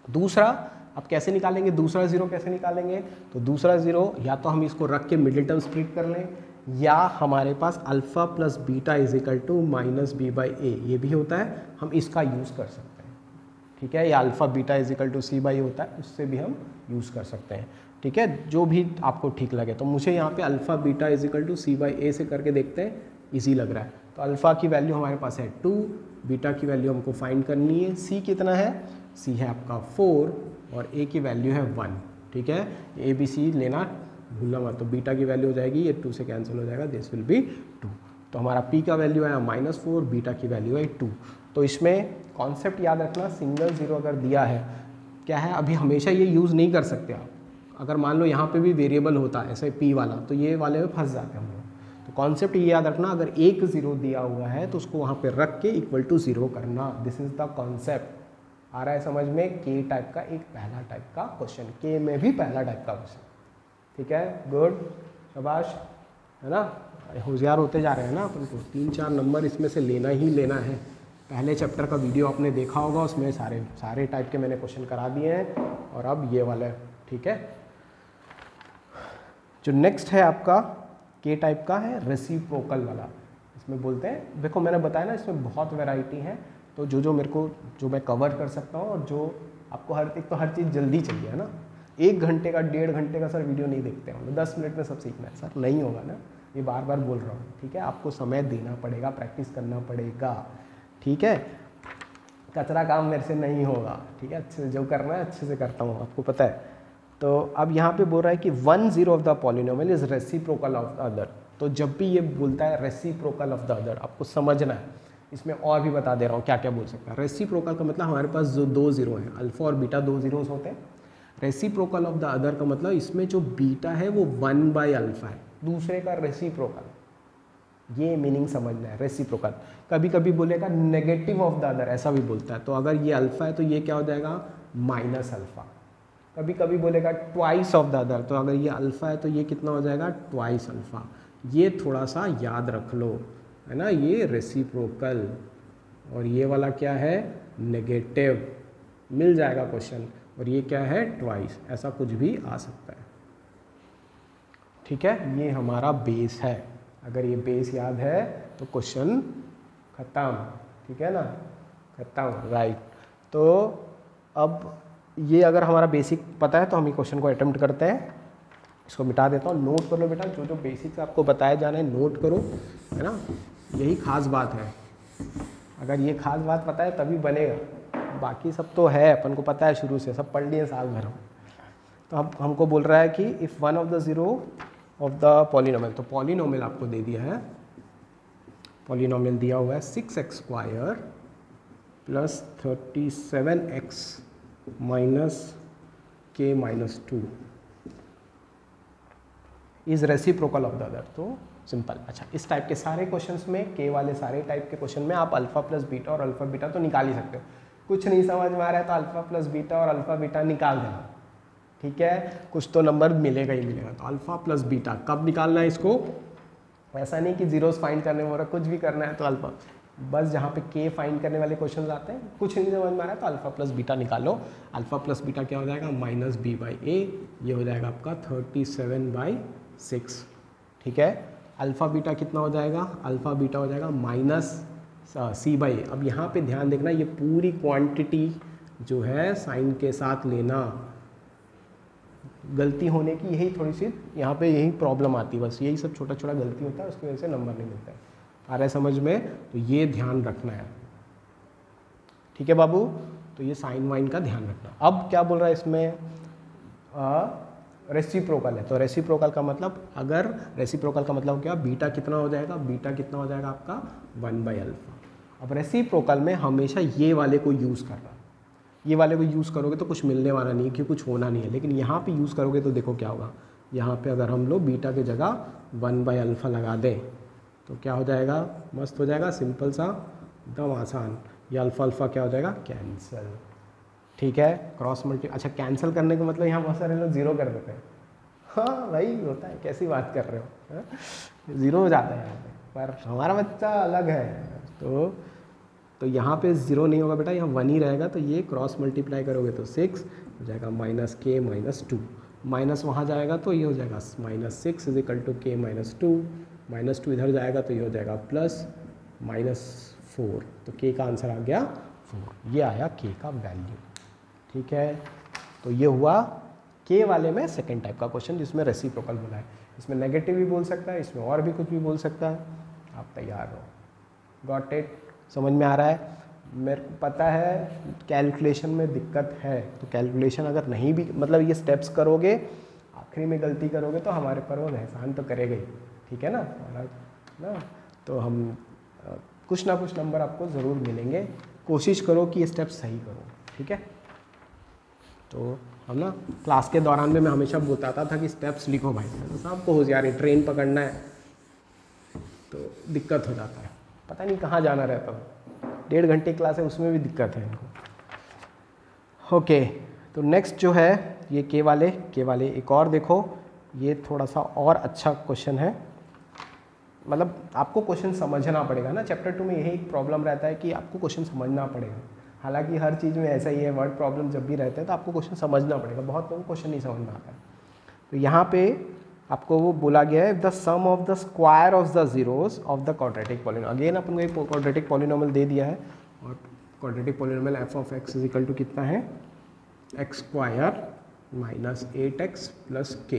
दूसरा अब कैसे निकालेंगे, दूसरा ज़ीरो कैसे निकालेंगे, तो दूसरा ज़ीरो या तो हम इसको रख के मिडिल टर्म स्प्लिट कर लें, या हमारे पास अल्फ़ा + बीटा = -b/a, ये भी होता है, हम इसका यूज़ कर सकते हैं। ठीक है, या अल्फ़ा बीटा = c/a होता है, उससे भी हम यूज़ कर सकते हैं। ठीक है, जो भी आपको ठीक लगे। तो मुझे यहाँ पे अल्फ़ा बीटा = c/a से करके देखते हैं, ईजी लग रहा है। तो अल्फ़ा की वैल्यू हमारे पास है 2, बीटा की वैल्यू हमको फाइंड करनी है, c कितना है, c है आपका 4 और a की वैल्यू है 1। ठीक है, a b c लेना भूलना मत। तो बीटा की वैल्यू हो जाएगी, ये 2 से कैंसिल हो जाएगा, दिस विल बी 2। तो हमारा p का वैल्यू है -4, बीटा की वैल्यू है 2। तो इसमें कॉन्सेप्ट याद रखना, सिंगल ज़ीरो अगर दिया है, क्या है, अभी हमेशा ये यूज़ नहीं कर सकते आप। अगर मान लो यहाँ पे भी वेरिएबल होता है ऐसे p वाला, तो ये वाले में फंस जाते हैं हम लोग। तो कॉन्सेप्ट ये याद रखना, अगर एक ज़ीरो दिया हुआ है तो उसको वहाँ पे रख के = 0 करना। This is the concept. आ रहा है समझ में? के टाइप का एक पहला टाइप का क्वेश्चन, के में भी पहला टाइप का क्वेश्चन। ठीक है, गुड, शाबाश, है ना। होशियार होते जा रहे हैं ना अपन को। 3-4 नंबर इसमें से लेना ही लेना है। पहले चैप्टर का वीडियो आपने देखा होगा, उसमें सारे टाइप के मैंने क्वेश्चन करा दिए हैं, और अब ये वाला। ठीक है, जो नेक्स्ट है आपका के टाइप का है रेसिप्रोकल वाला। इसमें बोलते हैं, देखो मैंने बताया ना इसमें बहुत वैरायटी है, तो जो मैं कवर कर सकता हूँ, और जो आपको हर चीज़ जल्दी चाहिए, है ना। 1 घंटे का 1.5 घंटे का सर वीडियो नहीं देखते हैं, 10 मिनट में सब सीखना है सर, नहीं होगा ना। ये बार बार बोल रहा हूँ, ठीक है, आपको समय देना पड़ेगा, प्रैक्टिस करना पड़ेगा। ठीक है, कचरा काम मेरे से नहीं होगा। ठीक है, अच्छे से जो करना है अच्छे से करता हूँ, आपको पता है। तो अब यहाँ पे बोल रहा है कि 1 0 of the polynomial is reciprocal of the other. तो जब भी ये बोलता है रेसिप्रोकल ऑफ द अदर, आपको समझना है इसमें और भी बता दे रहा हूँ क्या क्या बोल सकता है। रेसिप्रोकल का मतलब हमारे पास जो दो जीरो हैं, अल्फा और बीटा दो जीरोस होते हैं। रेसिप्रोकल ऑफ द अदर का मतलब इसमें जो बीटा है वो 1/अल्फा है, दूसरे का रेसिप्रोकल। ये मीनिंग समझना है रेसिप्रोकल। कभी कभी बोलेगा नेगेटिव ऑफ द अदर, ऐसा भी बोलता है। तो अगर ये अल्फा है तो ये क्या हो जाएगा, माइनस अल्फा। कभी कभी बोलेगा ट्वाइस ऑफ द अदर, तो अगर ये अल्फा है तो ये कितना हो जाएगा, ट्वाइस अल्फा। ये थोड़ा सा याद रख लो, है ना। ये रेसिप्रोकल और ये वाला क्या है, नेगेटिव। मिल जाएगा क्वेश्चन। और ये क्या है, ट्वाइस। ऐसा कुछ भी आ सकता है, ठीक है। ये हमारा बेस है। अगर ये बेस याद है तो क्वेश्चन खत्म, ठीक है ना, खत्म, राइट। तो अब ये अगर हमारा बेसिक पता है तो हम ये क्वेश्चन को अटेम्प्ट करते हैं। इसको मिटा देता हूँ, नोट कर लो बेटा, जो जो बेसिक्स आपको बताया जाना है नोट करो, है ना। यही खास बात है। अगर ये खास बात पता है तभी बनेगा, बाकी सब तो है, अपन को पता है शुरू से, सब पढ़ लिए साल भर। तो अब हमको बोल रहा है कि if one of the zero of the polynomial, तो पॉलिनोमियल आपको दे दिया है, पॉलिनोमियल दिया हुआ है 6x² plus 37x minus k minus 2 is reciprocal of the other. तो सिंपल। अच्छा, इस टाइप के सारे क्वेश्चंस में, के वाले सारे टाइप के क्वेश्चन में आप अल्फा प्लस बीटा और अल्फा बीटा तो निकाल ही सकते हो। कुछ नहीं समझ में आ रहा है तो अल्फा प्लस बीटा और अल्फा बीटा निकाल देना, ठीक है। कुछ तो नंबर मिलेगा ही मिलेगा। तो अल्फा प्लस बीटा कब निकालना है इसको, ऐसा नहीं कि जीरोस फाइंड करने में हो रहा, कुछ भी करना है तो अल्फा, बस जहाँ पे के फाइंड करने वाले क्वेश्चन आते हैं, कुछ नहीं समझ में आ रहा है तो अल्फा प्लस बीटा निकालो। अल्फा प्लस बीटा क्या हो जाएगा, माइनस b/a, ये हो जाएगा आपका 37/6, ठीक है। अल्फा बीटा कितना हो जाएगा, अल्फा बीटा हो जाएगा माइनस c/a। अब यहाँ पे ध्यान देखना, ये पूरी क्वांटिटी जो है साइन के साथ लेना। गलती होने की यही थोड़ी सी यहाँ पे यही प्रॉब्लम आती है, बस यही सब छोटा छोटा गलती होता है, उसकी वजह से नंबर नहीं मिलता है। आ रहा है समझ में, तो ये ध्यान रखना है, ठीक है बाबू। तो ये साइन वाइन का ध्यान रखना। अब क्या बोल रहा है इसमें, रेसिप्रोकल है। तो रेसिप्रोकल का मतलब, अगर रेसिप्रोकल का मतलब क्या, बीटा कितना हो जाएगा, बीटा कितना हो जाएगा आपका 1/अल्फा। अब रेसिप्रोकल में हमेशा ये वाले को यूज़ करना, ये वाले को यूज़ करोगे तो कुछ मिलने वाला नहीं है, क्योंकि कुछ होना नहीं है। लेकिन यहाँ पे यूज़ करोगे तो देखो क्या होगा, यहाँ पे अगर हम लोग बीटा की जगह 1/अल्फा लगा दें तो क्या हो जाएगा, मस्त हो जाएगा, सिंपल सा, एकदम आसान। ये अल्फा अल्फा क्या हो जाएगा, कैंसिल, ठीक है। क्रॉस मल्टी, अच्छा कैंसिल करने का मतलब यहाँ बहुत सारे लोग जीरो कर देते हैं। हाँ भाई होता है, कैसी बात कर रहे हो, ज़ीरो हो जाता है यहाँ पे, पर हमारा बच्चा अलग है। तो यहाँ पे ज़ीरो नहीं होगा बेटा, यहाँ 1 ही रहेगा। तो ये क्रॉस मल्टीप्लाई करोगे तो 6 हो जाएगा, माइनस k माइनस 2, माइनस वहाँ जाएगा तो ये हो जाएगा -6 is equal to k minus 2, minus 2 इधर जाएगा तो ये हो जाएगा प्लस -4। तो k का आंसर आ गया 4, ये आया k का वैल्यू, ठीक है। तो ये हुआ k वाले में सेकेंड टाइप का क्वेश्चन, जिसमें रेसिप्रोकल बोला है। इसमें नेगेटिव भी बोल सकता है, इसमें और भी कुछ भी बोल सकता है, आप तैयार हो। गॉट इट, समझ में आ रहा है। मेरे को पता है कैलकुलेशन में दिक्कत है, तो कैलकुलेशन अगर नहीं भी, मतलब ये स्टेप्स करोगे, आखिरी में गलती करोगे तो हमारे पर वो एहसान तो करेगा ही, ठीक है ना। तो हम कुछ ना कुछ नंबर आपको ज़रूर मिलेंगे। कोशिश करो कि ये स्टेप्स सही करो, ठीक है। तो हम ना क्लास के दौरान में मैं हमेशा बताता था कि स्टेप्स लिखो भाई, तो सबको होशियारी, ट्रेन पकड़ना है तो दिक्कत हो जाता है, पता नहीं कहाँ जाना रहता है। 1.5 घंटे क्लास है, उसमें भी दिक्कत है इनको। ओके, तो नेक्स्ट जो है ये के वाले एक और देखो, ये थोड़ा सा और अच्छा क्वेश्चन है। मतलब आपको क्वेश्चन समझना पड़ेगा ना, चैप्टर 2 में यही एक प्रॉब्लम रहता है कि आपको क्वेश्चन समझना पड़ेगा। हालांकि हर चीज़ में ऐसा ही है, वर्ड प्रॉब्लम जब भी रहते हैं तो आपको क्वेश्चन समझना पड़ेगा। बहुत लोगों को क्वेश्चन नहीं समझ में आता है। तो यहाँ पे आपको वो बोला गया है, the sum of the square of the zeros of the quadratic polynomial. Again अपन को एक क्वाड्रेटिक पॉलिनोमियल दे दिया है, और quadratic polynomial F of X is equal to कितना है, x² minus 8x plus k,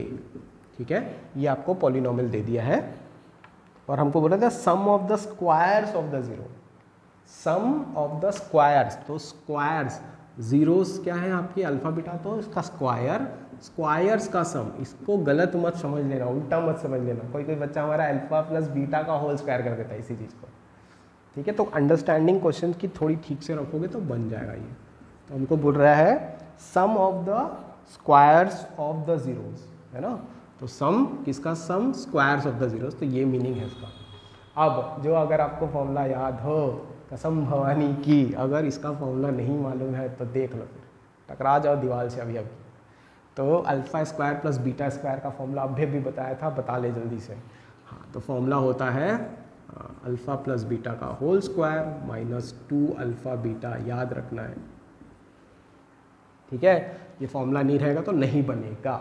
ठीक है। ये आपको पॉलिनोमियल दे दिया है, और हमको बोला था sum of the squares of the zero, sum of the squares. तो स्क्वायर्स, जीरोस क्या है आपके, अल्फा बीटा, तो इसका स्क्वायर, स्क्वायर्स का सम। इसको गलत मत समझ लेना, उल्टा मत समझ लेना। कोई कोई बच्चा हमारा अल्फा प्लस बीटा का होल स्क्वायर कर देता है इसी चीज़ को, ठीक है, तो अंडरस्टैंडिंग क्वेश्चन की थोड़ी ठीक से रखोगे तो बन जाएगा ये। तो हमको बोल रहा है sum of the squares of the zeros, है ना, तो सम किसका, sum squares of the zeros, तो ये मीनिंग है इसका। अब जो अगर आपको फॉर्मूला याद हो, कसम भवानी की, अगर इसका फॉर्मूला नहीं मालूम है तो देख लो, फिर टकरा जाओ दीवार से अभी अभी। तो alpha square plus beta square का फॉर्मूला अभी भी बताया था, बता ले जल्दी से। हाँ, तो फॉर्मूला होता है अल्फ़ा प्लस बीटा का whole square minus 2 alpha beta, याद रखना है, ठीक है। ये फॉर्मूला नहीं रहेगा तो नहीं बनेगा,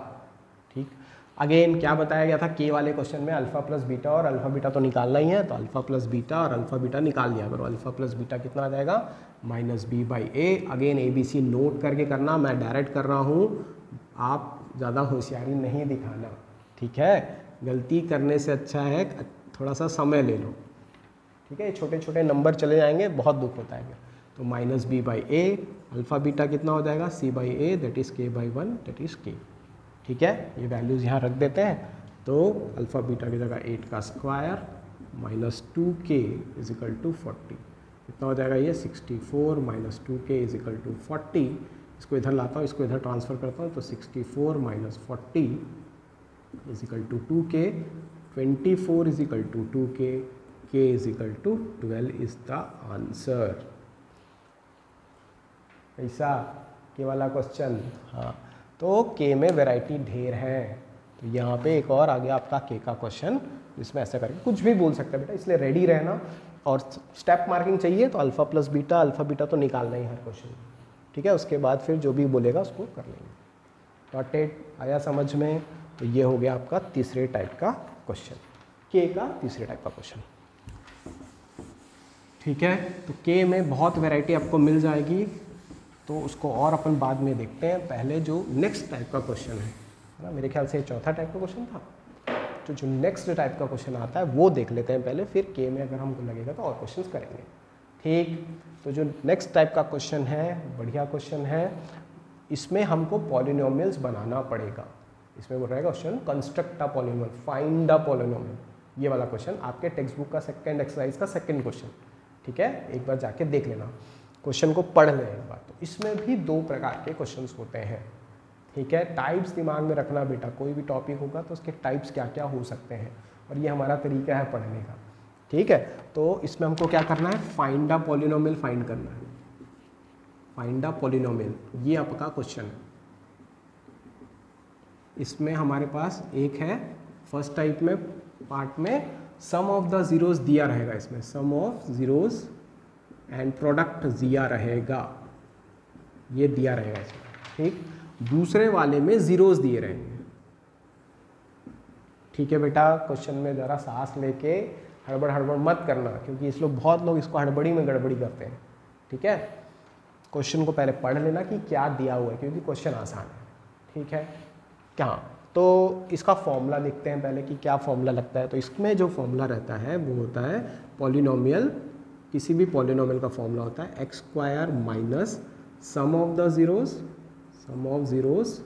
ठीक। अगेन क्या बताया गया था के वाले क्वेश्चन में, अल्फ़ा प्लस बीटा और अल्फ़ा बीटा तो निकालना ही है, तो अल्फ़ा प्लस बीटा और अल्फ़ा बीटा निकाल दिया करो। अल्फ़ा प्लस बीटा कितना आ जाएगा, minus B by A. Again A B C note करके करना, मैं डायरेक्ट कर रहा हूँ, आप ज़्यादा होशियारी नहीं दिखाना, ठीक है। गलती करने से अच्छा है थोड़ा सा समय ले लो, ठीक है। छोटे छोटे नंबर चले जाएंगे, बहुत दुख होता है। तो minus B by A, alpha beta कितना हो जाएगा, C by A that is K by 1 that is K, ठीक है। ये वैल्यूज़ यहाँ रख देते हैं। तो अल्फ़ा बीटा की जगह 8 का square minus 2k is equal to 40, कितना हो जाएगा ये 64 minus 2k is equal to 40। इसको इधर लाता हूँ, इसको इधर ट्रांसफ़र करता हूँ, तो 64 minus 40 is equal to 2k, 24 is equal to 2k, k is equal to 12 is the answer. ऐसा के वाला क्वेश्चन, हाँ। तो के में वैरायटी ढेर है, तो यहाँ पे एक और आ गया आपका के का क्वेश्चन, जिसमें ऐसा करके कुछ भी बोल सकते हैं बेटा, इसलिए रेडी रहना। और स्टेप मार्किंग चाहिए तो alpha plus beta, alpha beta तो निकालना ही हर क्वेश्चन, ठीक है। उसके बाद फिर जो भी बोलेगा उसको कर लेंगे। डॉटेड आया समझ में? तो ये हो गया आपका तीसरे टाइप का क्वेश्चन, के का तीसरे टाइप का क्वेश्चन, ठीक है। तो के में बहुत वैरायटी आपको मिल जाएगी, तो उसको और अपन बाद में देखते हैं। पहले जो नेक्स्ट टाइप का क्वेश्चन है ना, मेरे ख्याल से चौथा टाइप का क्वेश्चन था, तो जो नेक्स्ट टाइप का क्वेश्चन आता है वो देख लेते हैं पहले, फिर के में अगर हमको लगेगा तो और क्वेश्चंस करेंगे, ठीक। तो जो नेक्स्ट टाइप का क्वेश्चन है, बढ़िया क्वेश्चन है, इसमें हमको पॉलिनोमियल्स बनाना पड़ेगा। इसमें बोल रहेगा question construct a polynomial, find a polynomial, ये वाला क्वेश्चन आपके टेक्स्ट बुक का सेकंड एक्सरसाइज का सेकंड क्वेश्चन, ठीक है। एक बार जाके देख लेना, क्वेश्चन को पढ़ लें एक बार। तो इसमें भी दो प्रकार के क्वेश्चंस होते हैं, ठीक है। टाइप्स दिमाग में रखना बेटा, कोई भी टॉपिक होगा तो उसके टाइप्स क्या क्या हो सकते हैं, और ये हमारा तरीका है पढ़ने का, ठीक है। तो इसमें हमको क्या करना है, फाइंड अ पॉलिनोमियल फाइंड करना है, फाइंड अ पॉलिनोमियल, ये आपका क्वेश्चन है। इसमें हमारे पास एक है फर्स्ट टाइप में पार्ट में सम ऑफ द जीरोस दिया रहेगा, इसमें सम ऑफ जीरोस एंड प्रोडक्ट दिया रहेगा, ये दिया रहेगा इसमें, ठीक। दूसरे वाले में जीरोस दिए रहेंगे, ठीक है बेटा। क्वेश्चन में ज़रा सांस लेके हड़बड़ हड़बड़ मत करना, क्योंकि इस लोग बहुत लोग इसको हड़बड़ी में गड़बड़ी करते हैं, ठीक है। क्वेश्चन को पहले पढ़ लेना कि क्या दिया हुआ है, क्योंकि क्वेश्चन आसान है, ठीक है। क्या, तो इसका फॉर्मूला लिखते हैं पहले कि क्या फॉर्मूला लगता है। तो इसमें जो फॉर्मूला रहता है वो होता है पॉलिनोमियल, किसी भी पॉलिनोमियल का फॉर्मूला होता है x square minus sum of the zeros, sum of zeros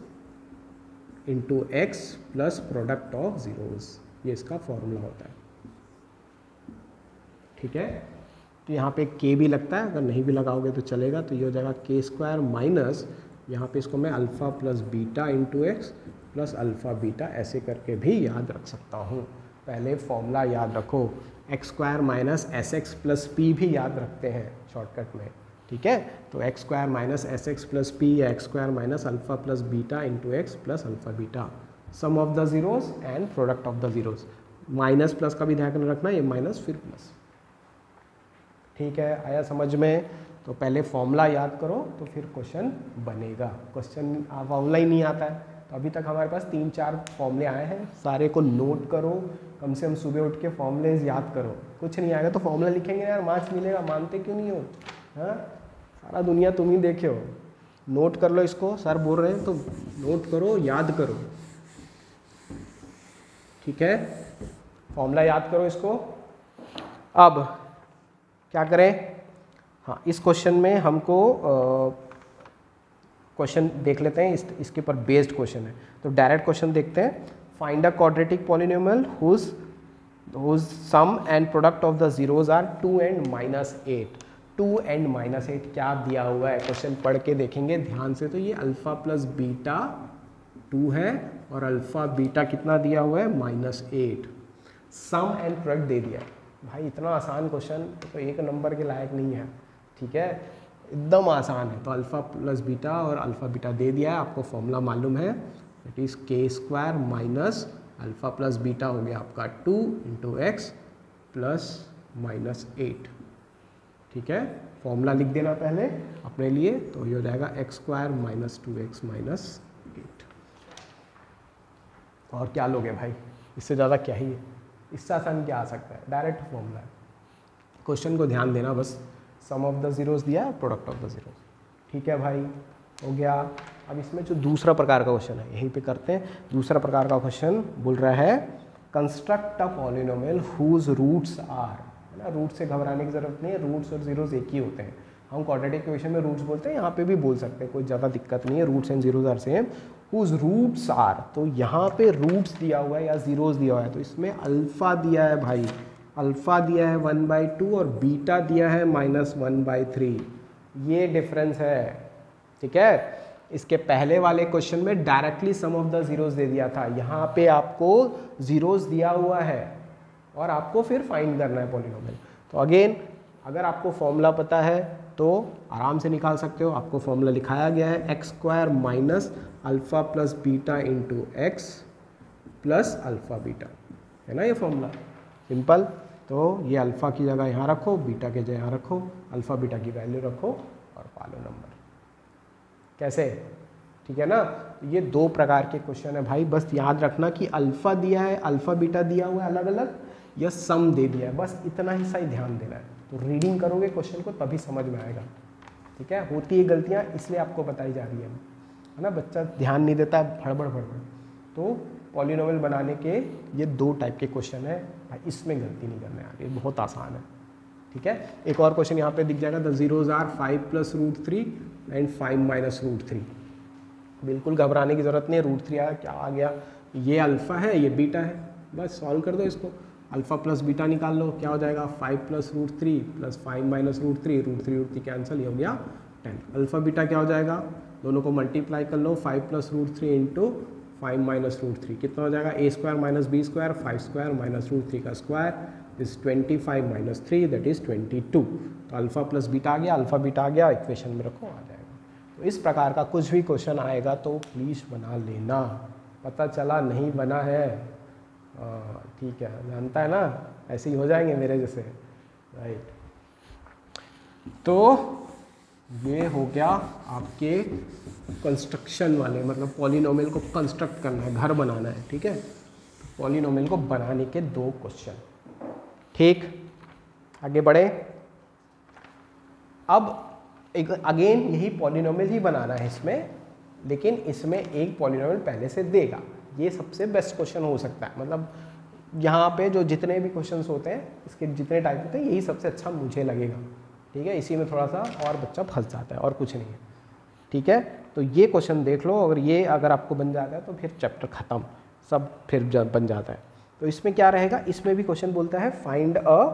into x plus product of zeros, ये इसका फॉर्मूला होता है, ठीक है। तो यहाँ पे के भी लगता है, अगर नहीं भी लगाओगे तो चलेगा। तो ये हो जाएगा के स्क्वायर माइनस, यहाँ पे इसको मैं alpha plus beta into x plus alpha beta ऐसे करके भी याद रख सकता हूँ। पहले फॉर्मूला याद रखो, X square minus S X plus P भी याद रखते हैं शॉर्टकट में, ठीक है। तो X square minus S X plus P या X square minus alpha plus beta into x plus alpha beta, sum of the zeros and product of the zeros. Minus plus का भी ध्यान रखना, ये माइनस फिर प्लस, ठीक है। आया समझ में? तो पहले फॉर्मूला याद करो तो फिर क्वेश्चन बनेगा। क्वेश्चन फॉर्मूला ही नहीं आता है, तो अभी तक हमारे पास 3-4 फॉर्मूले आए हैं, सारे को नोट करो, कम से कम सुबह उठ के फॉर्मूलेज याद करो। कुछ नहीं आएगा तो फॉर्मूला लिखेंगे यार, मार्क्स मिलेगा, मानते क्यों नहीं हो? हाँ, सारा दुनिया तुम ही देखे हो। नोट कर लो इसको, सर बोल रहे हैं तो नोट करो, याद करो, ठीक है। फॉर्मूला याद करो इसको। अब क्या करें, हाँ, इस क्वेश्चन में हमको क्वेश्चन देख लेते हैं, इसके ऊपर बेस्ड क्वेश्चन है। तो डायरेक्ट क्वेश्चन देखते हैं, find a quadratic polynomial whose those sum and product of the zeros are 2 and -8. 2 and -8 क्या दिया हुआ है, क्वेश्चन पढ़ के देखेंगे ध्यान से। तो ये अल्फा प्लस बीटा 2 है और अल्फा बीटा कितना दिया हुआ है, -8। सम एंड प्रोडक्ट दे दिया है भाई। इतना आसान क्वेश्चन तो 1 नंबर के लायक नहीं है, ठीक है, एकदम आसान है। तो अल्फा प्लस बीटा और अल्फा बीटा दे दिया है, आपको फॉर्मूला मालूम है, it is k² minus alpha plus beta हो गया आपका 2 × x प्लस -8, ठीक है। फॉर्मूला लिख देना पहले अपने लिए, तो ये हो जाएगा x² माइनस 2x माइनस 8। और क्या लोगे भाई, इससे ज़्यादा क्या ही है, इससे आसान क्या आ सकता है, डायरेक्ट फॉर्मूला है। क्वेश्चन को ध्यान देना बस, सम ऑफ द जीरोस दिया है, प्रोडक्ट ऑफ द जीरोस, ठीक है भाई, हो गया। अब इसमें जो दूसरा प्रकार का क्वेश्चन है यहीं पे करते हैं। दूसरा प्रकार का क्वेश्चन बोल रहा है construct a polynomial whose roots are, है ना, रूट से घबराने की जरूरत नहीं है, रूट्स और जीरोस एक ही होते हैं। हम क्वाड्रेटिक इक्वेशन में रूट्स बोलते हैं, यहाँ पे भी बोल सकते हैं, कोई ज़्यादा दिक्कत नहीं है, roots and zeros are same. Whose roots are, तो यहाँ पे रूट्स दिया हुआ है या जीरोस दिया हुआ है, तो इसमें अल्फा दिया है भाई, अल्फा दिया है 1/2 और बीटा दिया है -1/3, ये डिफरेंस है, ठीक है। इसके पहले वाले क्वेश्चन में directly sum of the zeros दे दिया था, यहाँ पे आपको जीरोस दिया हुआ है और आपको फिर फाइंड करना है पॉलिनोमियल। तो अगेन अगर आपको फॉर्मूला पता है तो आराम से निकाल सकते हो। आपको फॉर्मूला लिखाया गया है x² minus alpha plus beta into x plus alpha beta, है ना ये फॉर्मूला, सिंपल। तो ये अल्फ़ा की जगह यहाँ रखो, बीटा की जगह यहाँ रखो, अल्फ़ा बीटा की वैल्यू रखो और पालो नंबर, कैसे, ठीक है ना। ये 2 प्रकार के क्वेश्चन है भाई, बस याद रखना कि अल्फ़ा दिया है, अल्फ़ा बीटा दिया हुआ है अलग अलग, या सम दे दिया है, बस इतना ही सही ध्यान देना है। तो रीडिंग करोगे क्वेश्चन को तभी समझ में आएगा, ठीक है। होती है गलतियाँ, इसलिए आपको बताई जा रही है ना, बच्चा ध्यान नहीं देता है, फड़बड़। तो पॉलिनोमियल बनाने के ये 2 टाइप के क्वेश्चन है भाई, इसमें गलती नहीं करना है, ये बहुत आसान है, ठीक है। एक और क्वेश्चन यहाँ पे दिख जाएगा, द जीरोज आर 5 + √3 एंड 5 - √3। बिल्कुल घबराने की ज़रूरत नहीं है, √3 आया, क्या आ गया, ये अल्फ़ा है ये बीटा है, बस सॉल्व कर दो इसको, अल्फ़ा प्लस बीटा निकाल लो, क्या हो जाएगा 5 + √3 + 5 - √3, √3 कैंसिल, ये हो गया 10। अल्फ़ा बीटा क्या हो जाएगा, दोनों को मल्टीप्लाई कर लो, 5 + √3 इंटू 5 - √3 कितना हो जाएगा, a² - b², 5² - √3 का स्क्वायर इज 25 - 3 दैट इज़ 22। तो अल्फ़ा प्लस बीटा आ गया, अल्फ़ा बीटा आ गया, इक्वेशन में रखो, आ जाएगा। तो इस प्रकार का कुछ भी क्वेश्चन आएगा तो प्लीज़ बना लेना, पता चला नहीं बना है, ठीक है, जानता है ना, ऐसे ही हो जाएंगे मेरे जैसे, राइट। तो ये हो गया आपके कंस्ट्रक्शन वाले, मतलब पॉलिनोमियल को कंस्ट्रक्ट करना है, घर बनाना है, ठीक है। पॉलिनोमियल को बनाने के 2 क्वेश्चन, ठीक। आगे बढ़े, अब एक अगेन यही पॉलिनोमियल ही बनाना है इसमें, लेकिन इसमें एक पॉलिनोमियल पहले से देगा, ये सबसे बेस्ट क्वेश्चन हो सकता है। मतलब यहाँ पे जो जितने भी क्वेश्चंस होते हैं, इसके जितने टाइप होते हैं, यही सबसे अच्छा मुझे लगेगा, ठीक है। इसी में थोड़ा सा और बच्चा फंस जाता है और कुछ नहीं है, ठीक है। तो ये क्वेश्चन देख लो, अगर आपको बन जाता है तो फिर चैप्टर ख़त्म, सब फिर बन जाता है। तो इसमें क्या रहेगा, इसमें भी क्वेश्चन बोलता है फाइंड अ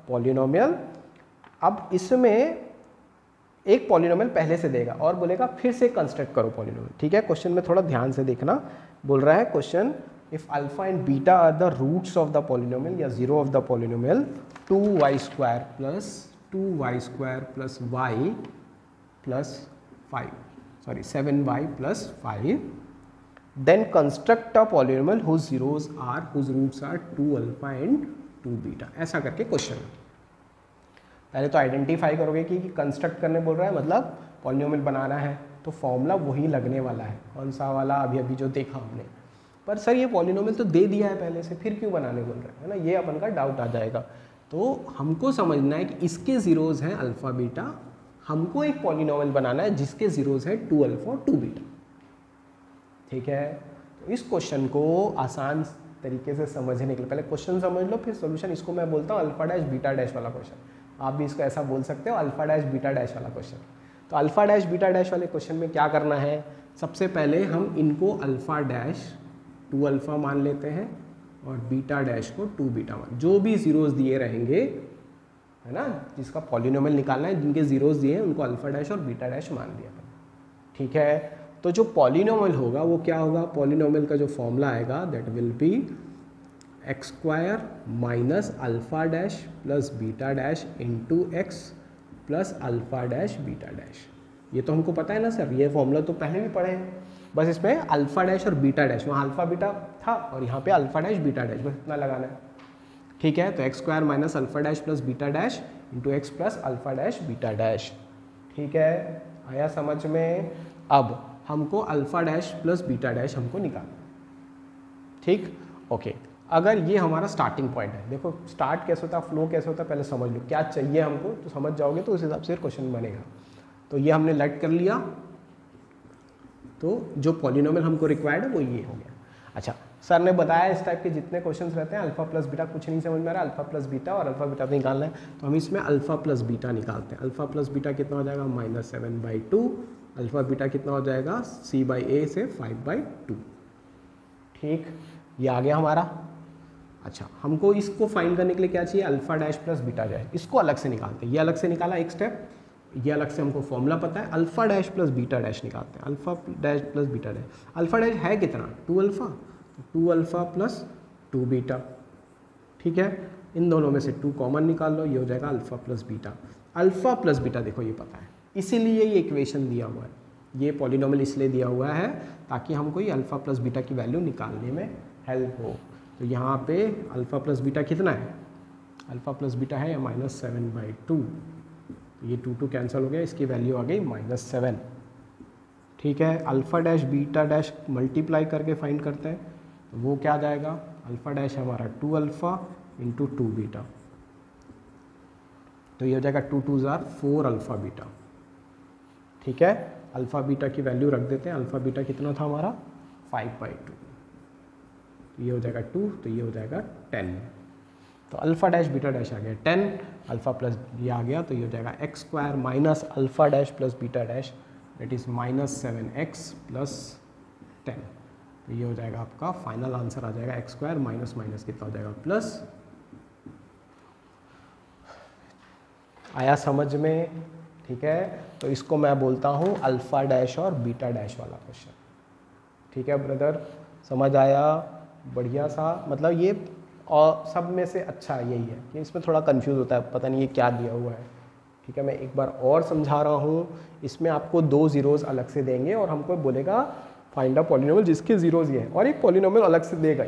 पॉलिनोमियल। अब इसमें एक पॉलिनोमियल पहले से देगा और बोलेगा फिर से कंस्ट्रक्ट करो पॉलिनोमियल, ठीक है। क्वेश्चन में थोड़ा ध्यान से देखना, बोल रहा है question if alpha and beta are the roots of the polynomial या zero of the polynomial 2y² + 2y² + y + 5, sorry 7y + 5, then construct a polynomial whose roots are 2α and 2β, ऐसा करके क्वेश्चन। पहले तो आइडेंटिफाई करोगे कि कंस्ट्रक्ट करने बोल रहा है, मतलब पॉलिनोमियल बनाना है, तो फॉर्मूला वही लगने वाला है, कौन सा वाला, अभी जो देखा हमने। पर सर ये पॉलिनोमियल तो दे दिया है पहले से, फिर क्यों बनाने बोल रहे हैं, है ना, ये अपन का डाउट आ जाएगा। तो हमको समझना है कि इसके जीरोज़ हैं अल्फ़ा बीटा, हमको एक पॉलिनोमियल बनाना है जिसके जीरोज़ है 2α और 2β, ठीक है। तो इस क्वेश्चन को आसान तरीके से समझने के लिए पहले क्वेश्चन समझ लो, फिर सोल्यूशन। इसको मैं बोलता हूँ अल्फ़ा डैश बीटा डैश वाला क्वेश्चन, आप भी इसको ऐसा बोल सकते हो, अल्फ़ा डैश बीटा डैश वाला क्वेश्चन। तो अल्फ़ा डैश बीटा डैश वाले क्वेश्चन में क्या करना है, सबसे पहले हम इनको अल्फ़ा डैश 2α मान लेते हैं और बीटा डैश को 2 बीटा 1, जो भी जीरोस दिए रहेंगे, है ना, जिसका पॉलिनोमियल निकालना है, जिनके जीरोस दिए हैं उनको अल्फा डैश और बीटा डैश मान दिया। ठीक है, तो जो पॉलिनोमियल होगा वो क्या होगा, पॉलिनोमियल का जो फॉर्मूला आएगा that will be x square minus alpha dash plus beta dash into x plus alpha dash beta dash. ये तो हमको पता है ना सर, ये फॉर्मूला तो पहले भी पढ़े हैं, बस इसमें अल्फा डैश और बीटा डैश, वहाँ अल्फा बीटा था और यहाँ पे अल्फा डैश बीटा डैश, बस इतना लगाना है। ठीक है, तो X square minus alpha dash plus beta dash into x plus alpha dash beta dash. ठीक है, आया समझ में। अब हमको alpha dash plus beta dash हमको निकालना। ठीक, ओके। अगर ये हमारा स्टार्टिंग पॉइंट है, देखो स्टार्ट कैसे होता है, फ्लो कैसे होता है, पहले समझ लो क्या चाहिए हमको, तो समझ जाओगे तो उस हिसाब से क्वेश्चन बनेगा। तो ये हमने लेट कर लिया, तो जो पॉलिनोमियल हमको रिक्वायर्ड है वो ये हो गया। अच्छा, सर ने बताया इस टाइप के जितने क्वेश्चंस रहते हैं अल्फा प्लस बीटा, कुछ नहीं समझ में आ रहा, अल्फा प्लस बीटा और अल्फा बीटा निकालना है, तो हम इसमें अल्फा प्लस बीटा निकालते हैं। अल्फा प्लस बीटा कितना हो जाएगा, -7/2, अल्फा बीटा कितना हो जाएगा, c/a से 5/2। ठीक, ये आ गया हमारा। अच्छा, हमको इसको फाइंड करने के लिए क्या चाहिए, alpha dash plus beta dash, इसको अलग से निकालते हैं। ये अलग से निकाला एक स्टेप, ये अलग से हमको फॉर्मूला पता है, alpha dash plus beta dash निकालते हैं। Alpha dash plus beta dash, alpha dash है कितना, 2 अल्फा, 2 अल्फा प्लस 2 बीटा। ठीक है, इन दोनों में से 2 कॉमन निकाल लो, ये हो जाएगा alpha plus beta. Alpha plus beta देखो ये पता है, इसीलिए ये इक्वेशन दिया हुआ है, ये पॉलिनोमियल इसलिए दिया हुआ है ताकि हमको ये अल्फा प्लस बीटा की वैल्यू निकालने में हेल्प हो। तो यहाँ पे अल्फा प्लस बीटा कितना है, अल्फा प्लस बीटा है -7/2, ये 2 कैंसिल हो गया, इसकी वैल्यू आ गई -7। ठीक है, alpha dash beta dash multiply करके फाइंड करते हैं, तो वो क्या आ जाएगा, अल्फा डैश हमारा 2 अल्फा इंटू 2 बीटा, तो ये हो जाएगा 2 2 ज़ार 4 अल्फा बीटा। ठीक है, अल्फा बीटा की वैल्यू रख देते हैं, अल्फा बीटा कितना था हमारा 5/2, तो ये हो जाएगा 2, तो ये हो जाएगा 10। तो अल्फा डैश बीटा डैश आ गया 10, अल्फा प्लस ये आ गया, तो ये हो जाएगा x square minus alpha dash plus beta dash that is -7x plus 10। तो ये हो जाएगा आपका फाइनल आंसर आ जाएगा एक्स स्क्वायर माइनस माइनस कितना हो जाएगा प्लस। आया समझ में। ठीक है, तो इसको मैं बोलता हूँ अल्फा डैश और बीटा डैश वाला क्वेश्चन। ठीक है ब्रदर, समझ आया, बढ़िया सा, मतलब ये और सब में से अच्छा यही है कि इसमें थोड़ा कंफ्यूज होता है, पता नहीं ये क्या दिया हुआ है। ठीक है, मैं एक बार और समझा रहा हूँ, इसमें आपको 2 जीरोस अलग से देंगे और हमको बोलेगा फाइंड अ पॉलिनोमियल जिसके जीरोस ये हैं, और एक पॉलिनोमियल अलग से देगा,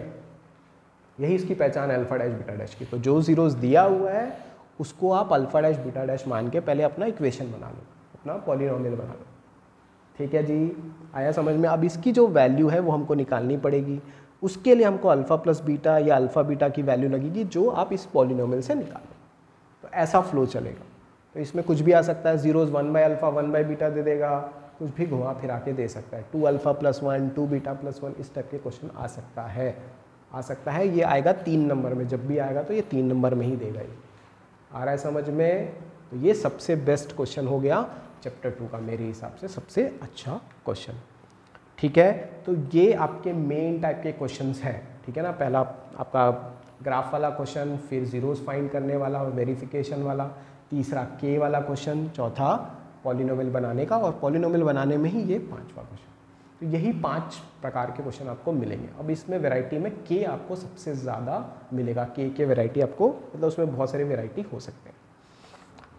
यही इसकी पहचान है अल्फा डैश बीटा डैश की। तो जो जीरोस दिया हुआ है उसको आप अल्फा डैश बीटा डैश मान के पहले अपना इक्वेशन बना लो, अपना पॉलिनोमियल बना लो। ठीक है जी, आया समझ में। अब इसकी जो वैल्यू है वो हमको निकालनी पड़ेगी, उसके लिए हमको अल्फा प्लस बीटा या अल्फा बीटा की वैल्यू लगेगी जो आप इस पॉलिनोमियल से निकालो। तो ऐसा फ्लो चलेगा। तो इसमें कुछ भी आ सकता है, जीरोस 1/अल्फा 1/बीटा दे देगा, कुछ भी घुमा फिरा के दे सकता है, 2 अल्फा प्लस 1 2 बीटा प्लस 1, इस टाइप के क्वेश्चन आ सकता है। ये आएगा 3 नंबर में, जब भी आएगा तो ये 3 नंबर में ही देगा। ये आ रहा है समझ में। तो ये सबसे बेस्ट क्वेश्चन हो गया चैप्टर 2 का, मेरे हिसाब से सबसे अच्छा क्वेश्चन। ठीक है, तो ये आपके मेन टाइप के क्वेश्चंस हैं। ठीक है ना, पहला आपका ग्राफ वाला क्वेश्चन, फिर जीरोस फाइंड करने वाला और वेरिफिकेशन वाला, तीसरा के वाला क्वेश्चन, चौथा पॉलिनोमियल बनाने का, और पॉलिनोमियल बनाने में ही ये 5वां क्वेश्चन। तो यही 5 प्रकार के क्वेश्चन आपको मिलेंगे। अब इसमें वैरायटी में के आपको सबसे ज़्यादा मिलेगा, के वैरायटी आपको, मतलब उसमें बहुत सारी वैरायटी हो सकते हैं।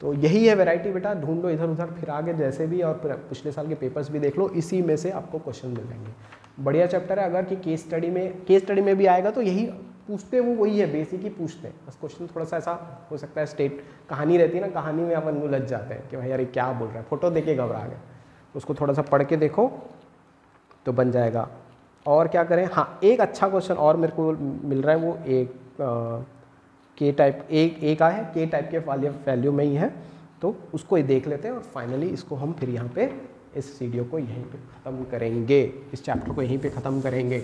तो यही है वैरायटी बेटा, ढूंढ लो इधर उधर फिर आगे जैसे भी, और पिछले साल के पेपर्स भी देख लो, इसी में से आपको क्वेश्चन मिल जाएंगे। बढ़िया चैप्टर है। अगर कि केस स्टडी में भी आएगा तो यही पूछते, वो वही है, बेसिक ही पूछते हैं, बस क्वेश्चन थोड़ा सा ऐसा हो सकता है, स्टेट कहानी रहती है ना, कहानी में अपन उलझ जाते हैं कि भाई यार क्या बोल रहा है, फोटो देख के घबरा गए, तो उसको थोड़ा सा पढ़ के देखो तो बन जाएगा। और क्या करें, हाँ एक अच्छा क्वेश्चन और मेरे को मिल रहा है, वो एक के टाइप एक है, के टाइप के वैल्यू में ही है, तो उसको ही देख लेते हैं और फाइनली इसको हम फिर यहाँ पे इस वीडियो को यहीं पे ख़त्म करेंगे, इस चैप्टर को यहीं पे ख़त्म करेंगे।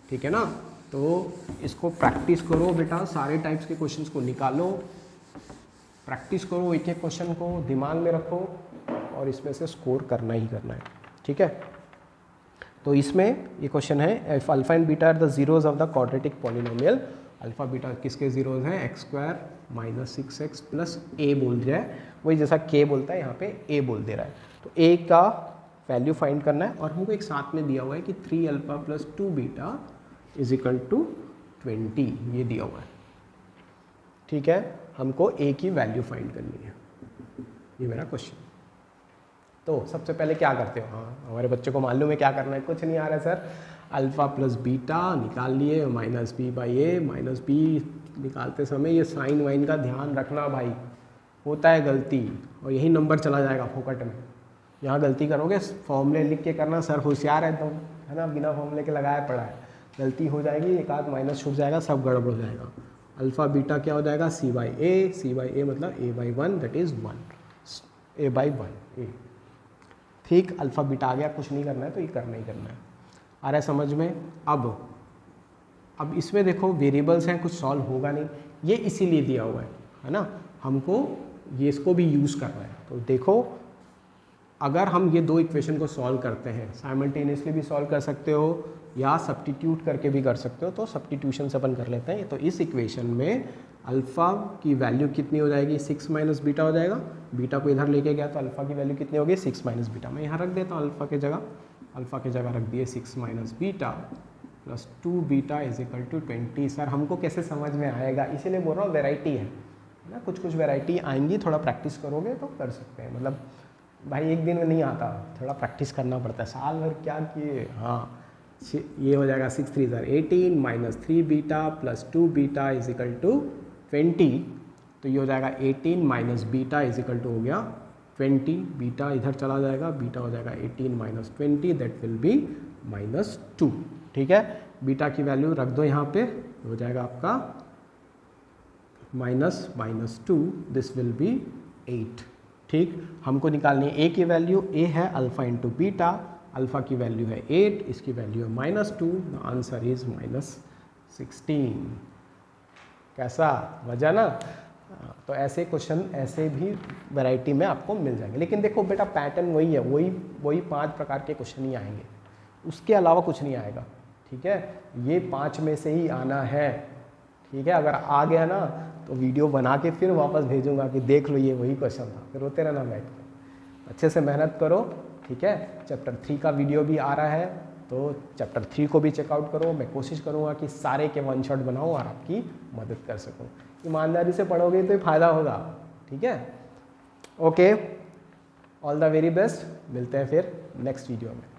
ठीक है ना, तो इसको प्रैक्टिस करो बेटा, सारे टाइप्स के क्वेश्चंस को निकालो, प्रैक्टिस करो, एक एक क्वेश्चन को दिमाग में रखो और इसमें से स्कोर करना ही करना है। ठीक है, तो इसमें ये क्वेश्चन है, if alpha and beta are the zeros of the quadratic polynomial, alpha beta किसके जीरोज हैं, X square minus 6x plus A बोल दिया है, वही जैसा के बोलता है यहाँ पे ए बोल दे रहा है। तो ए का वैल्यू फाइंड करना है और हमको एक साथ में दिया हुआ है कि 3 alpha plus 2 beta is equal to 20, ये दिया हुआ है। ठीक है, हमको ए की वैल्यू फाइंड करनी है, ये मेरा क्वेश्चन। तो सबसे पहले क्या करते हो, हाँ हमारे बच्चे को मालूम है क्या करना है, कुछ नहीं आ रहा है सर, अल्फ़ा प्लस बीटा निकाल लिए, minus B by A, minus B निकालते समय ये साइन वाइन का ध्यान रखना भाई, होता है गलती और यही नंबर चला जाएगा फोकट में। यहाँ गलती करोगे फॉर्मूले लिख के करना, सर होशियार है एकदम, है ना, बिना फॉर्मूले के लगाया पड़ा है, गलती हो जाएगी, एक आध माइनस छूट जाएगा, सब गड़बड़ हो जाएगा। अल्फ़ा बीटा क्या हो जाएगा, सी बाई ए मतलब A by 1 that is 1, A by 1 A. ठीक, अल्फ़ा बीटा आ गया, कुछ नहीं करना है तो ये करना ही करना है। आ रहा है समझ में। अब इसमें देखो वेरिएबल्स हैं, कुछ सॉल्व होगा नहीं, ये इसीलिए दिया हुआ है ना, हमको ये इसको भी यूज़ करना है। तो देखो अगर हम ये दो इक्वेशन को सॉल्व करते हैं, साइमल्टेनियसली भी सॉल्व कर सकते हो या सब्स्टिट्यूट करके भी कर सकते हो, तो सब्स्टिट्यूशन से अपन कर लेते हैं। तो इस इक्वेशन में अल्फ़ा की वैल्यू कितनी हो जाएगी, 6 माइनस बीटा हो जाएगा, बीटा को इधर लेके गया तो अल्फ़ा की वैल्यू कितनी होगी, 6 माइनस बीटा। मैं यहाँ रख देता हूँ अल्फ़ा की जगह रख दिए 6 minus beta plus 2 beta is equal to 20। Sir हमको कैसे समझ में आएगा, इसीलिए बोल रहा हूँ वेराइटी है ना, कुछ वेराइटी आएंगी, थोड़ा प्रैक्टिस करोगे तो कर सकते हैं। मतलब भाई एक दिन में नहीं आता, थोड़ा प्रैक्टिस करना पड़ता है, साल भर क्या किए। हाँ ये हो जाएगा 6 3 18 minus 3 beta plus 2 beta is equal to 20। तो ये हो जाएगा 18 minus beta is equal to हो गया 20, बीटा इधर चला जाएगा, बीटा हो जाएगा 18 माइनस 20 दैट विल बी -2। ठीक है, बीटा की वैल्यू रख दो यहाँ पे, हो जाएगा आपका -2 दिस विल बी 8। ठीक, हमको निकालनी है ए की वैल्यू, ए है अल्फ़ा इंटू बीटा, अल्फ़ा की वैल्यू है 8, इसकी वैल्यू है -2, द आंसर इज -16। कैसा, मजा ना। तो ऐसे क्वेश्चन ऐसे भी वैरायटी में आपको मिल जाएंगे, लेकिन देखो बेटा पैटर्न वही है, वही 5 प्रकार के क्वेश्चन ही आएंगे, उसके अलावा कुछ नहीं आएगा। ठीक है, ये 5 में से ही आना है। ठीक है, अगर आ गया ना तो वीडियो बना के फिर वापस भेजूंगा कि देख लो ये वही क्वेश्चन था, फिर रोते रहना बैठ के। अच्छे से मेहनत करो। ठीक है, चैप्टर 3 का वीडियो भी आ रहा है, तो चैप्टर 3 को भी चेकआउट करो। मैं कोशिश करूँगा कि सारे के 1 शॉट बनाऊँ और आपकी मदद कर सकूँ। ईमानदारी से पढ़ोगे तो फ़ायदा होगा। ठीक है, okay, all the very best, मिलते हैं फिर नेक्स्ट वीडियो में।